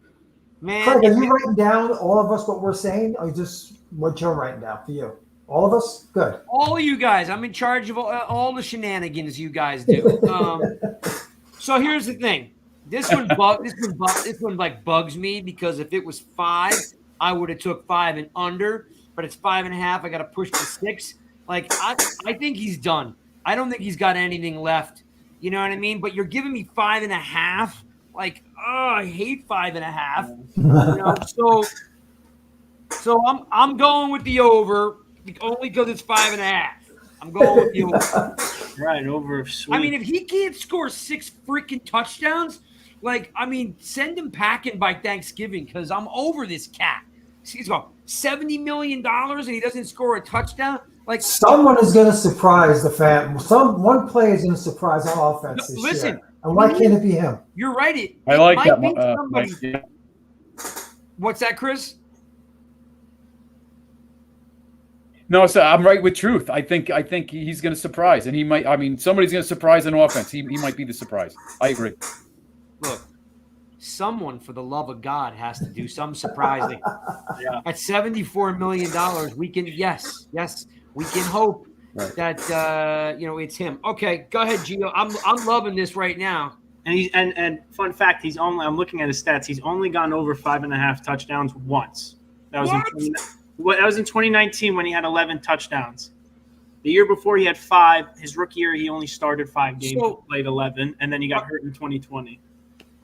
Man, Craig, are you writing down all of us what we're saying, or just what you're writing down for you? All of us? Good. All of you guys. I'm in charge of all the shenanigans you guys do. So here's the thing. This one like bugs me because if it was 5, I would have took 5 and under, but it's 5.5. I got to push to 6. Like I think he's done. I don't think he's got anything left. You know what I mean? But you're giving me 5.5. Like, I hate 5.5. So I'm going with the over only because it's 5.5. I'm going with you. Right, over sweet. I mean, if he can't score 6 freaking touchdowns, send him packing by Thanksgiving because I'm over this cat. He's got $70 million and he doesn't score a touchdown. Like someone is going to surprise the fan. One player is going to surprise our offense this year. And why can't it be him? You're right. I like that. Somebody. What's that, Chris? No, so I'm right with Truth. I think he's going to surprise, and he might. I mean, somebody's going to surprise on offense. He might be the surprise. I agree. Look, someone, for the love of God, has to do some surprising. Yeah. At $74 million, we can we can hope that it's him. Okay, go ahead, Gio. I'm loving this right now. And fun fact, I'm looking at his stats. He's only gone over 5.5 touchdowns once. That was in 2019 when he had 11 touchdowns. The year before he had 5. His rookie year he only started 5 games, played 11, and then he got hurt in 2020.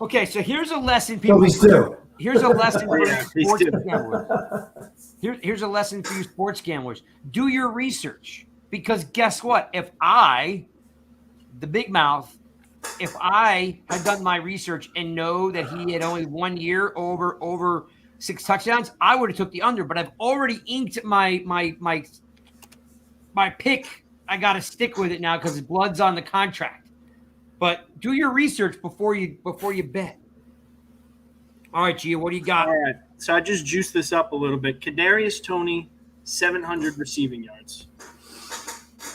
Okay, so here's a lesson. Here's a lesson for you sports gamblers. Here's a lesson for you sports gamblers. Do your research because guess what? If I, the big mouth, if I had done my research and know that he had only 1 year over 6 touchdowns, I would have took the under. But I've already inked my pick. I got to stick with it now because blood's on the contract. But do your research before you bet. All right, Gio, what do you got? All right, so I just juiced this up a little bit. Kadarius Toney, 700 receiving yards.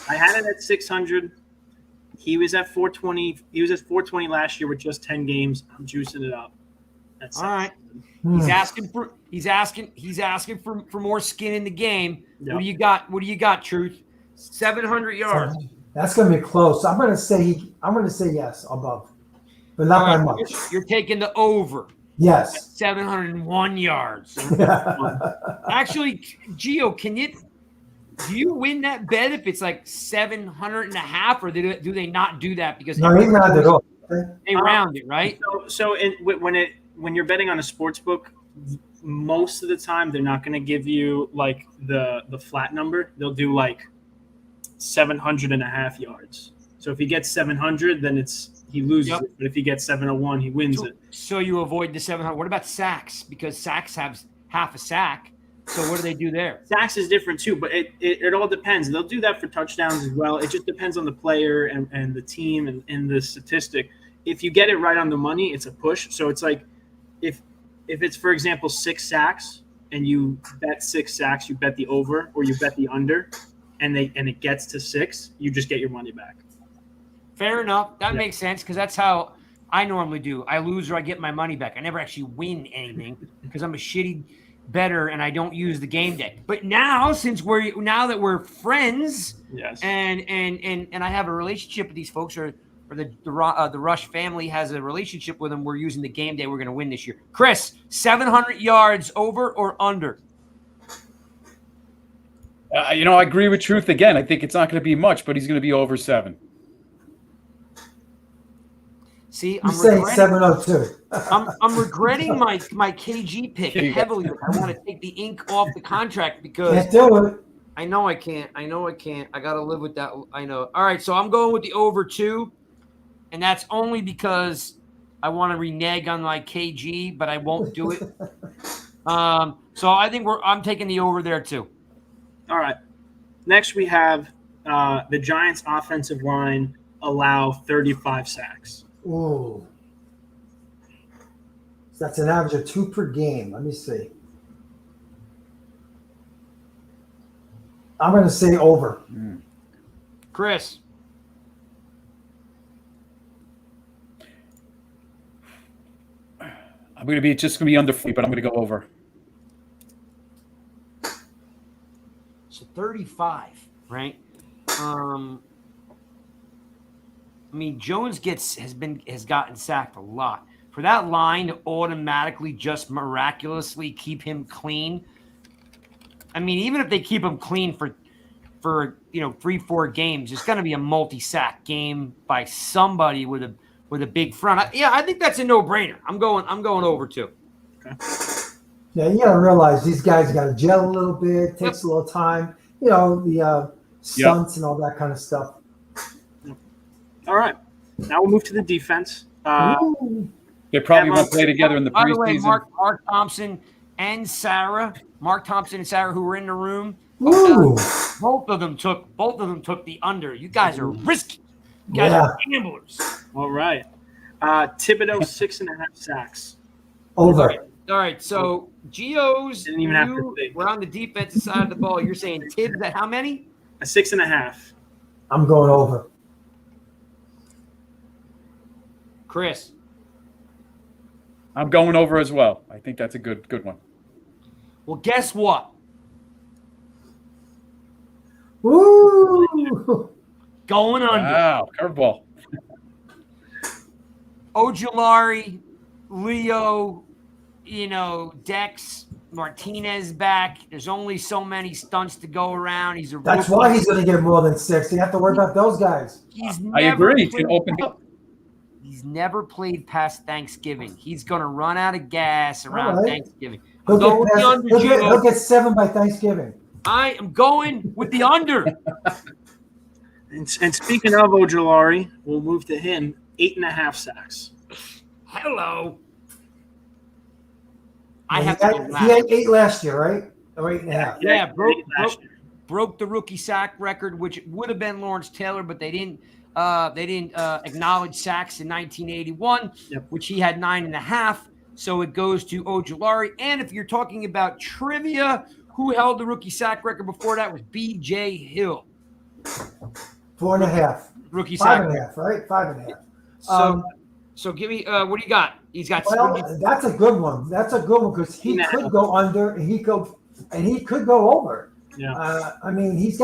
I had it at 600. He was at 420. He was at 420 last year with just 10 games. I'm juicing it up. All right. He's asking for more skin in the game. Yep. What do you got, Truth? 700 yards. That's going to be close. I'm going to say yes, above, but not by much. You're taking the over. Yes. 701 yards. Actually, Gio, do you win that bet if it's like 700.5, or do they not do that because he rounded it off. They round it, right? When you're betting on a sports book, most of the time they're not going to give you like the flat number. They'll do like 700.5 yards. So if he gets 700, then he loses it. But if he gets 701, he wins it. So you avoid the 700. What about sacks? Because sacks have half a sack. So what do they do there? Sacks is different too, but it all depends. They'll do that for touchdowns as well. It just depends on the player and the team and the statistic. If you get it right on the money, it's a push. So it's like if it's, for example, 6 sacks and you bet 6 sacks, you bet the over or you bet the under, and it gets to 6, you just get your money back. Fair enough. That makes sense because that's how I normally do. I lose or I get my money back. I never actually win anything because I'm a shitty bettor and I don't use the game day. But now, now that we're friends, yes, and I have a relationship with these folks, or the Rush family has a relationship with them, we're using the game day. We're going to win this year. Chris, 700 yards over or under? I agree with Truth again. I think it's not going to be much, but he's going to be over 7. See, I'm saying 702. I'm regretting my KG pick heavily. I want to take the ink off the contract because can't do it. I know I can't. I got to live with that. I know. All right, so I'm going with the over 2, and that's only because I want to renege on my KG, but I won't do it. So I think I'm taking the over there too. All right. Next, we have the Giants' offensive line allow 35 sacks. Ooh. So that's an average of 2 per game. Let me see. I'm going to say over. Chris. I'm going to be under 3, but I'm going to go over. So 35, right? Jones has gotten sacked a lot. For that line to automatically just miraculously keep him clean. Even if they keep him clean for 3-4 games, it's going to be a multi-sack game by somebody with a big front. I think that's a no-brainer. I'm going over too. Okay. Yeah, you got to realize these guys got to gel a little bit. Takes a little time. The stunts and all that kind of stuff. All right. Now we'll move to the defense. They probably won't play together in the By the way, preseason. Mark Thompson and Sarah, who were in the room, Ooh. both of them took the under. You guys are risky. You guys are gamblers. All right. Thibodeau 6.5 sacks. Over. All right. So Gio's, Didn't even have to think. we're on the defensive side of the ball. You're saying Tibbs at how many? A 6.5. I'm going over. Chris. I'm going over as well. I think that's a good one. Well, guess what? Woo! Going under. Wow, curveball. Ojulari, Leo, Dex, Martinez back. There's only so many stunts to go around. He's a That's rookie. why he's going to get more than 6. You have to worry about those guys. I agree. He can open up. He's never played past Thanksgiving. He's going to run out of gas around All right. Thanksgiving. He'll get 7 by Thanksgiving. I am going with the under. And speaking of Ojulari, we'll move to him. 8.5 sacks. Hello. He had 8 last year, right? Or 8.5. Yeah, broke the rookie sack record, which would have been Lawrence Taylor, but they didn't acknowledge sacks in 1981, which he had 9.5. So it goes to Ojulari. And if you're talking about trivia, who held the rookie sack record before that was B.J. Hill. 4.5. Rookie sack. 5.5, right? 5.5. So give me what do you got? He's got. That's a good one. That's a good one because he could go under and he could go over. Yeah. I mean,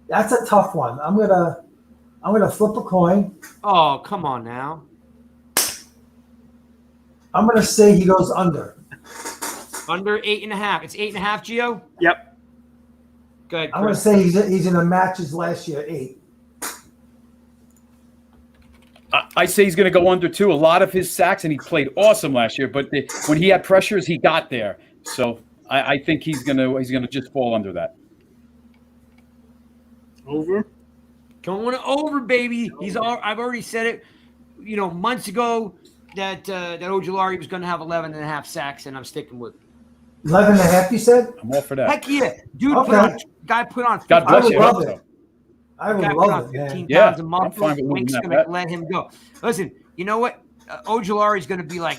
that's a tough one. I'm gonna flip a coin. Oh, come on now. I'm gonna say he goes under. Under 8.5. It's 8.5, Gio? Yep. Good. I'm gonna say he's in the matches last year 8. I say he's going to go under too. A lot of his sacks, and he played awesome last year. But when he had pressures, he got there. So I think he's going to just fall under that. Over. Going over, baby. I've already said it, months ago that Ojulari was going to have 11.5 sacks, and I'm sticking with it. 11.5, you said? I'm all for that. Heck yeah, dude. Okay. Guy put on. God bless you. love it. I would love it, 15 man. pounds a month. Wink's going to let him go. Listen, you know what? Ojulari is going to be like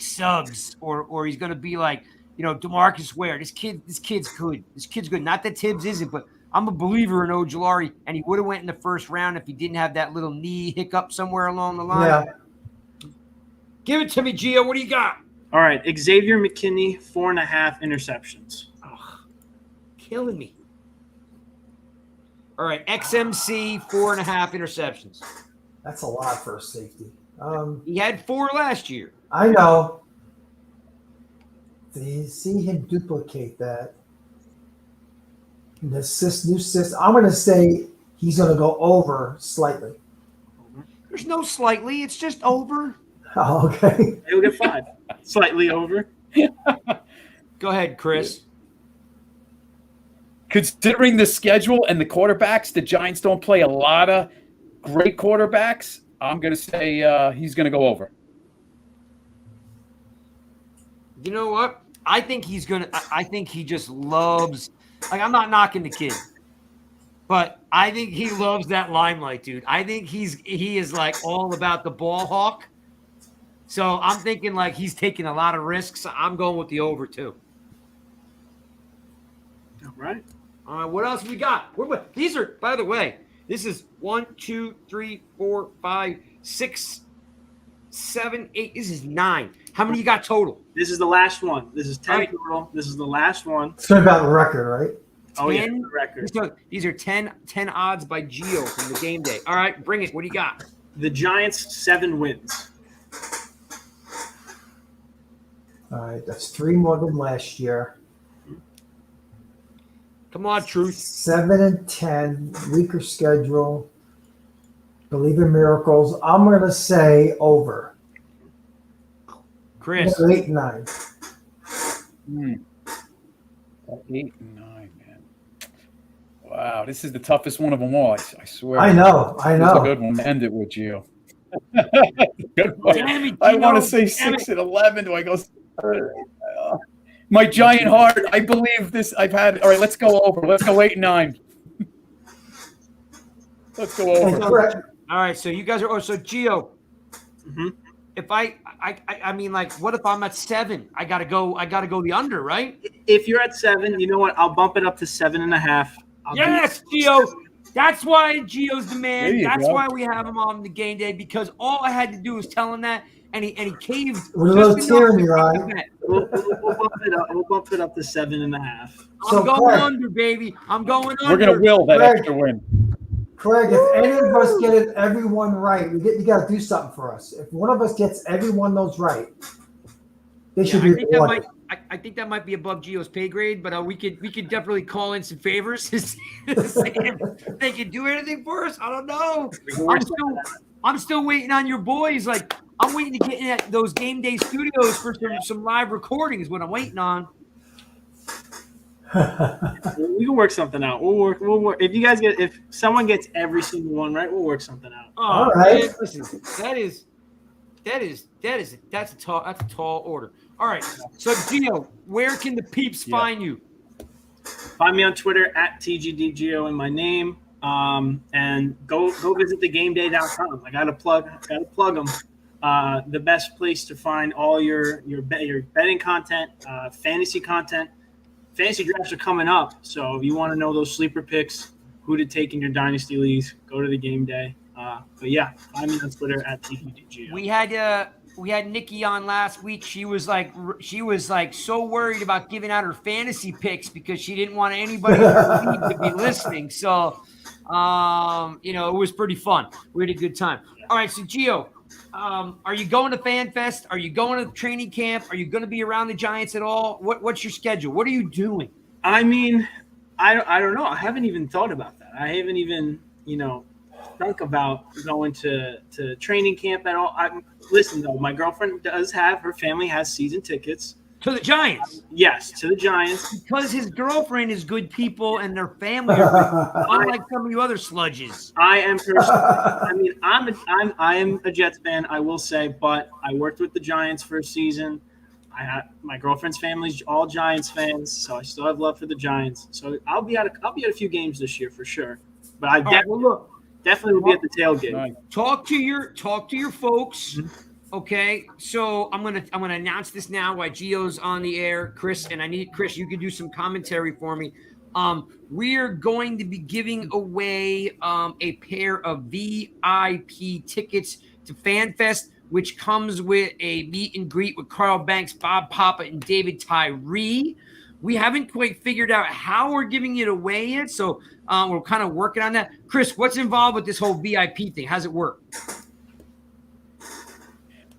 Suggs, or he's going to be like DeMarcus Ware. This kid's good. This kid's good. Not that Tibbs isn't, but I'm a believer in Ojulari, and he would have went in the first round if he didn't have that little knee hiccup somewhere along the line. Yeah. Give it to me, Gio. What do you got? All right. Xavier Mckinney, 4.5 interceptions. Oh, killing me. All right, XMC, 4.5 interceptions. That's a lot for a safety. He had 4 last year. I know. Do you see him duplicate that? The new system. I'm going to say he's going to go over slightly. There's no slightly. It's just over. Oh, okay. He'll get 5. Slightly over. Go ahead, Chris. Considering the schedule and the quarterbacks, the Giants don't play a lot of great quarterbacks. I'm going to say he's going to go over. You know what? I think he's going to – I think he just loves – I'm not knocking the kid, but I think he loves that limelight, dude. I think he is like all about the ball hawk. So I'm thinking like he's taking a lot of risks. I'm going with the over too. All right. What else we got? These are, by the way, this is 1, 2, 3, 4, 5, 6, 7, 8. This is 9. How many you got total? This is the last one. This is 10 total. This is the last one. It's about the record, right? Oh, yeah, the record. These are 10 odds by Gio from the game day. All right, bring it. What do you got? The Giants, 7 wins. All right, that's 3 more than last year. Come on, Truth. 7-10, weaker schedule. Believe in miracles. I'm going to say over. Chris. 8-9. 8 and 9, man. Wow, this is the toughest one of them all. I swear. I know. This is a good one to end it with, Gio. Good one. I want to say 6 and 11. Do I go? My giant heart. I believe this. I've had. All right, let's go over. Let's go 8 and 9. Let's go over. All right, so you guys are. Oh, so Gio. Mm-hmm. If I mean, like, what if I'm at 7? I gotta go the under, right? If you're at 7, you know what? I'll bump it up to 7.5. Yes, Gio. That's why Gio's the man. That's go. why we have him on the game day, because all I had to do was tell him that, and he caved. With a little tear in your eye. We'll bump it up to 7.5. I'm going under, baby. I'm going under. We're gonna will that extra win. Craig, if any of us get everyone right, you got to do something for us. If one of us gets every one of those right, they should be rewarded. I think that might be above Gio's pay grade, but we could definitely call in some favors to see if they can do anything for us. I don't know. I'm still waiting on your boys. Like, I'm waiting to get in at those game day studios for some live recordings. What I'm waiting on. We can work something out. We'll work. If someone gets every single one right, we'll work something out. Oh, all right. Man, listen, that's a tall order. All right. So Gio, where can the peeps find you? Find me on Twitter at TGDGO in my name. And go visit thegameday.com. I gotta plug them. The best place to find all your betting content, fantasy content. Fantasy drafts are coming up, so if you want to know those sleeper picks, who to take in your dynasty leagues, go to the game day. But yeah, find me on Twitter at TGDGO. We had Nikki on last week. She was like so worried about giving out her fantasy picks because she didn't want anybody in her league to be listening. So, it was pretty fun. We had a good time. All right, so Gio, are you going to FanFest? Are you going to training camp? Are you going to be around the Giants at all? What's your schedule? What are you doing? I mean, I don't know. I haven't even thought about that. I haven't even, think about going to training camp at all. Listen, though, my girlfriend her family has season tickets. To the Giants? Yes, to the Giants. Because his girlfriend is good people and their family are good, unlike some of you other sludges. I am personally, I mean, I am a Jets fan, I will say, but I worked with the Giants for a season. My girlfriend's family's all Giants fans, so I still have love for the Giants. So I'll be at a few games this year for sure. But I definitely will be at the tailgate. Talk to your folks. Mm-hmm. Okay, so I'm gonna announce this now while Gio's on the air, Chris, and I need Chris. You can do some commentary for me. We're going to be giving away a pair of VIP tickets to FanFest, which comes with a meet and greet with Carl Banks, Bob Papa, and David Tyree. We haven't quite figured out how we're giving it away yet, so we're kind of working on that. Chris, what's involved with this whole VIP thing? How's it work?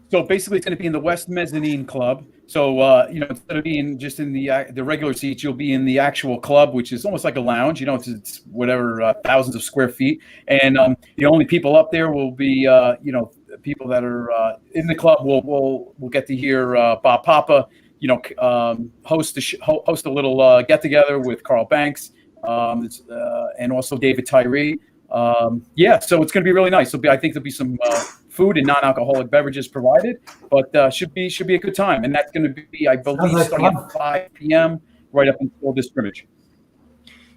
So basically, it's going to be in the West Mezzanine Club. So instead of being just in the regular seats, you'll be in the actual club, which is almost like a lounge. It's whatever thousands of square feet, and the only people up there will be people that are in the club. Will get to hear Bob Papa, host a little get together with Carl Banks, and also David Tyree. So it's going to be really nice. I think there'll be some food and non-alcoholic beverages provided, but should be a good time. And that's going to be, I believe, starting at 5 p.m. right up until this scrimmage.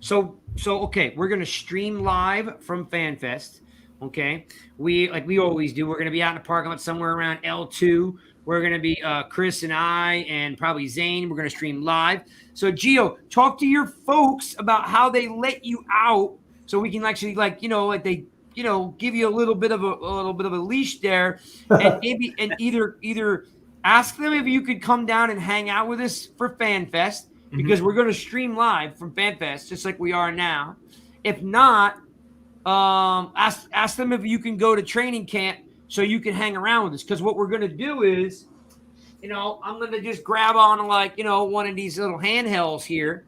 So okay, we're going to stream live from FanFest. Okay, we always do. We're going to be out in the parking lot somewhere around L2. We're going to be Chris and I and probably Zane. We're going to stream live. So Gio, talk to your folks about how they let you out, so we can actually give you a little bit of a leash there, and maybe either ask them if you could come down and hang out with us for FanFest, because we're going to stream live from FanFest just like we are now. If not, ask them if you can go to training camp so you can hang around with us. Because what we're going to do is, I'm going to just grab on one of these little handhelds here,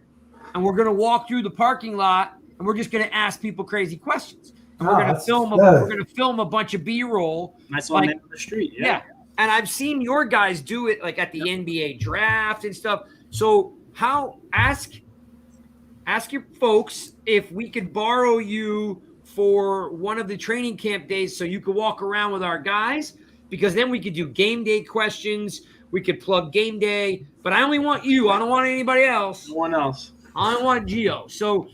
and we're going to walk through the parking lot, and we're just going to ask people crazy questions. And we're going to film a bunch of B-roll. Nice on the street. Yeah. And I've seen your guys do it at the NBA draft and stuff. So ask ask your folks if we could borrow you for one of the training camp days so you could walk around with our guys, because then we could do game day questions. We could plug game day, but I only want you. I don't want anybody else. No one else. I don't want Gio. So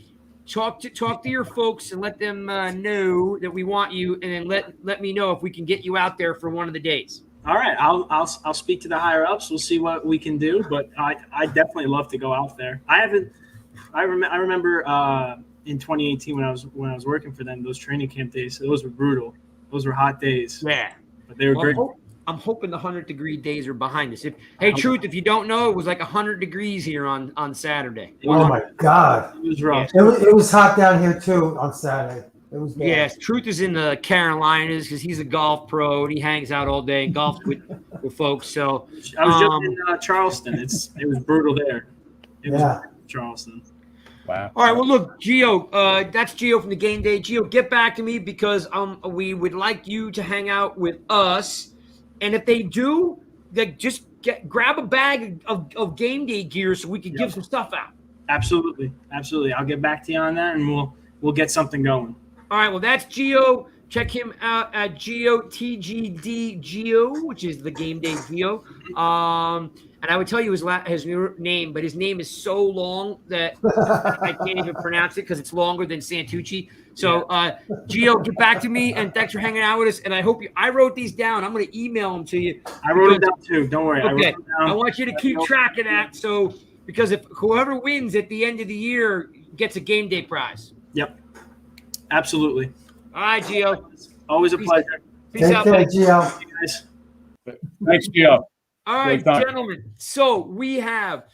talk to your folks and let them know that we want you, and then let me know if we can get you out there for one of the days. All right, I'll speak to the higher ups. We'll see what we can do, but I definitely love to go out there. I remember in 2018 when I was working for them, those training camp days, those were brutal. Those were hot days. Yeah, but they were great. I'm hoping the 100-degree days are behind us. Truth, if you don't know, it was like 100 degrees here on Saturday. Oh my God, it was rough. It was hot down here too on Saturday. It was bad. Yes, Truth is in the Carolinas because he's a golf pro and he hangs out all day and golfs with folks. So I was just in Charleston. It was brutal there. It was Charleston. Wow. All right. Well, look, Gio, that's Gio from the game day. Gio, get back to me because we would like you to hang out with us. And if they do, just grab a bag of game day gear so we can give some stuff out. Absolutely. I'll get back to you on that, and we'll get something going. All right. Well, that's Gio. Check him out at Gio, TGD Gio, which is the game day Gio. And I would tell you his name, but his name is so long that I can't even pronounce it because it's longer than Santucci. So, Gio, get back to me, and thanks for hanging out with us. And I hope I wrote these down. I'm going to email them to you. I wrote it down too. Don't worry. Okay. I want you to keep track of that. So, because if whoever wins at the end of the year gets a game day prize. Yep. Absolutely. All right, Gio. Always a pleasure. Peace out, care, buddy. Gio. Thanks, Gio. All right, gentlemen. So we have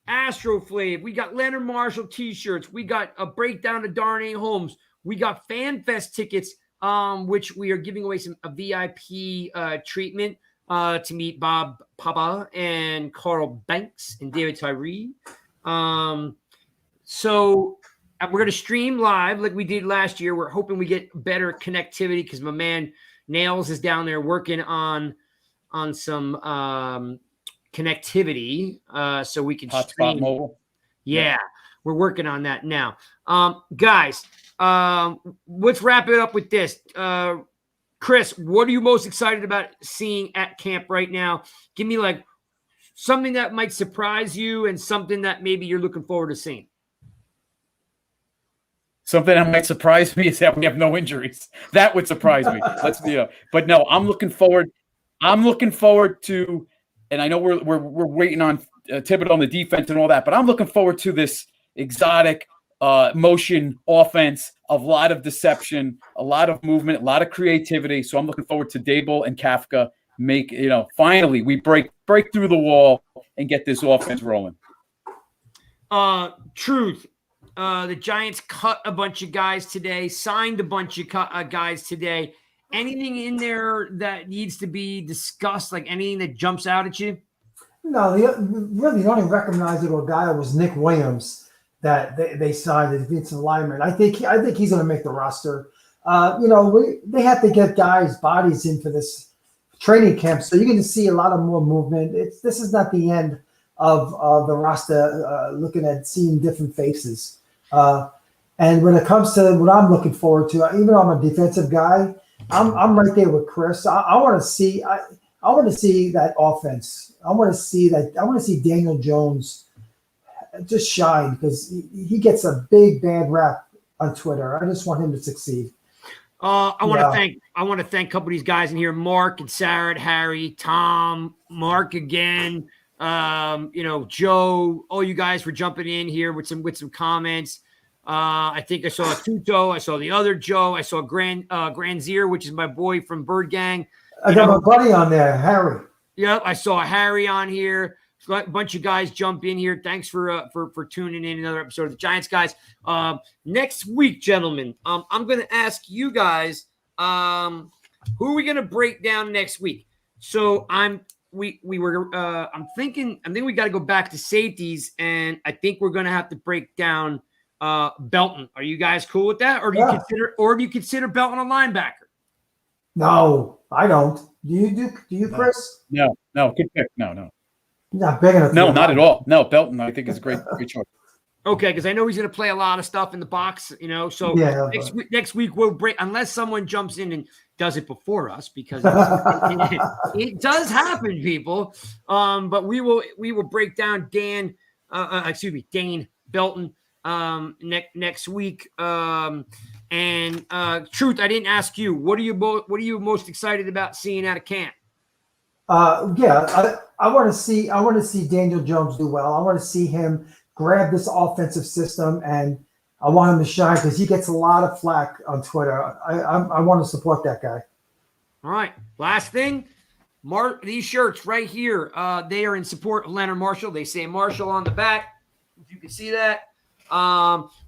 Astroflave. We got Leonard Marshall T-shirts. We got a breakdown of Darnay Holmes. We got FanFest tickets, which we are giving away a VIP treatment to meet Bob Papa and Carl Banks and David Tyree. So we're going to stream live like we did last year. We're hoping we get better connectivity because my man Nails is down there working on some connectivity so we can stream. Mobile. Yeah, we're working on that now. Guys, let's wrap it up with this. Chris, what are you most excited about seeing at camp right now? Give me like something that might surprise you and something that maybe you're looking forward to seeing. Something that might surprise me is that we have no injuries. That would surprise me. But no, I'm looking forward to, and I know we're waiting on Thibodeau on the defense and all that, but I'm looking forward to this exotic motion offense, a lot of deception, a lot of movement, a lot of creativity. So I'm looking forward to Dable and Kafka finally we break through the wall and get this offense rolling. Truth. The Giants cut a bunch of guys today, signed a bunch of guys today. Anything in there that needs to be discussed, like anything that jumps out at you? No, the only recognizable guy was Nick Williams that they signed as defensive lineman. I think he's going to make the roster. They have to get guys' bodies in for this training camp, so you're going to see a lot of more movement. This is not the end of the roster. Seeing different faces. And when it comes to what I'm looking forward to, even though I'm a defensive guy, I'm right there with Chris. I want to see that offense. I want to see Daniel Jones just shine because he gets a big bad rap on Twitter. I just want him to succeed. I want to thank a couple of these guys in here: Mark and Sarah, Harry, Tom, Mark again. Joe, all you guys for jumping in here with some comments. I think I saw Tuto. I saw the other Joe. I saw Granzier, which is my boy from Bird Gang. I got my buddy on there, Harry. Yep, I saw Harry on here. A bunch of guys jump in here. Thanks for tuning in another episode of the Giants, guys. Next week, gentlemen, I'm going to ask you guys who are we going to break down next week. So I'm thinking we got to go back to safeties, and I think we're going to have to break down Belton. Are you guys cool with that, or do you consider Belton a linebacker? No, I don't. Do you, Chris? No, good pick. No. He's not big enough. No, not at all. No, Belton, I think is a great choice. Okay, because I know he's going to play a lot of stuff in the box, So Yeah, next week we'll break, unless someone jumps in and does it before us, because it does happen, people. But we will break down Dane Belton next week. And Truth, I didn't ask you. What are you most excited about seeing out of camp? I want to see Daniel Jones do well. I want to see him grab this offensive system, and I want him to shine because he gets a lot of flack on Twitter. I want to support that guy. All right. Last thing, these shirts right here, they are in support of Leonard Marshall. They say Marshall on the back. If you can see that.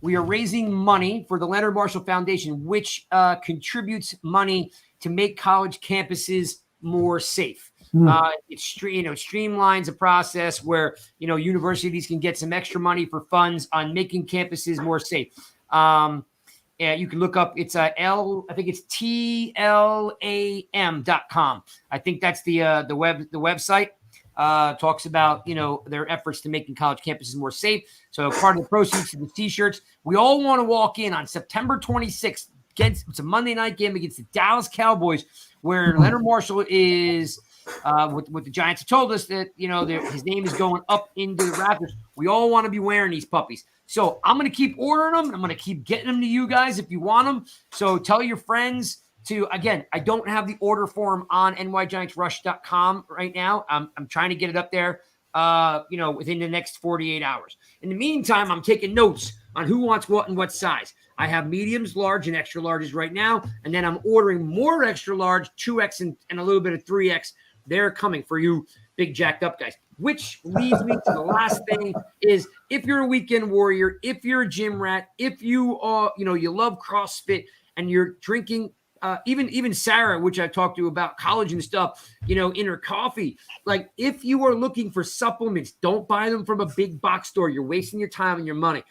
We are raising money for the Leonard Marshall Foundation, which contributes money to make college campuses more safe. It streamlines the process where universities can get some extra money for funds on making campuses more safe. You can look up, it's I think it's TLAM.com. I think that's the website. Talks about their efforts to making college campuses more safe. So part of the proceeds of the t-shirts, we all want to walk in on September 26th it's a Monday night game against the Dallas Cowboys, where Leonard Marshall is with the Giants have told us that his name is going up into the Raptors. We all want to be wearing these puppies. So I'm going to keep ordering them. I'm going to keep getting them to you guys if you want them. So tell your friends to, again, I don't have the order form on nygiantsrush.com right now. I'm trying to get it up there, within the next 48 hours. In the meantime, I'm taking notes on who wants what and what size. I have mediums, large, and extra larges right now. And then I'm ordering more extra large, 2X and a little bit of 3X. They're coming for you big jacked up guys, which leads me to the last thing is if you're a weekend warrior, if you're a gym rat, if you are, you love CrossFit and you're drinking, even Sarah, which I talked to about college and stuff, in her coffee, like if you are looking for supplements, don't buy them from a big box store. You're wasting your time and your money.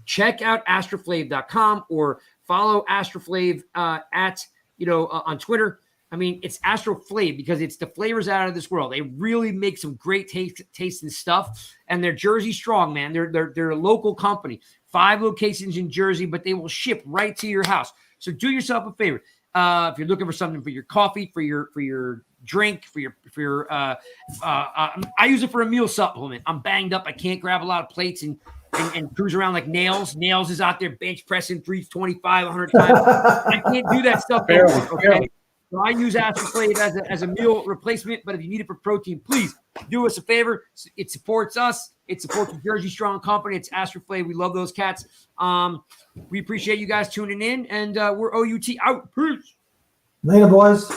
Check out astroflave.com or follow Astroflave on Twitter. I mean, it's Astroflave because it's the flavors out of this world. They really make some great tasting stuff, and they're Jersey strong, man. They're a local company, 5 locations in Jersey, but they will ship right to your house. So do yourself a favor. If you're looking for something for your coffee, for your drink, I use it for a meal supplement. I'm banged up. I can't grab a lot of plates and cruise around like Nails. Nails is out there bench pressing 325 100 times. I can't do that stuff. Okay. So I use Astroflave as a meal replacement, but if you need it for protein, please do us a favor. It supports us. It supports the Jersey Strong Company. It's Astroflave. We love those cats. We appreciate you guys tuning in, and we're OUT out. Peace. Later, boys.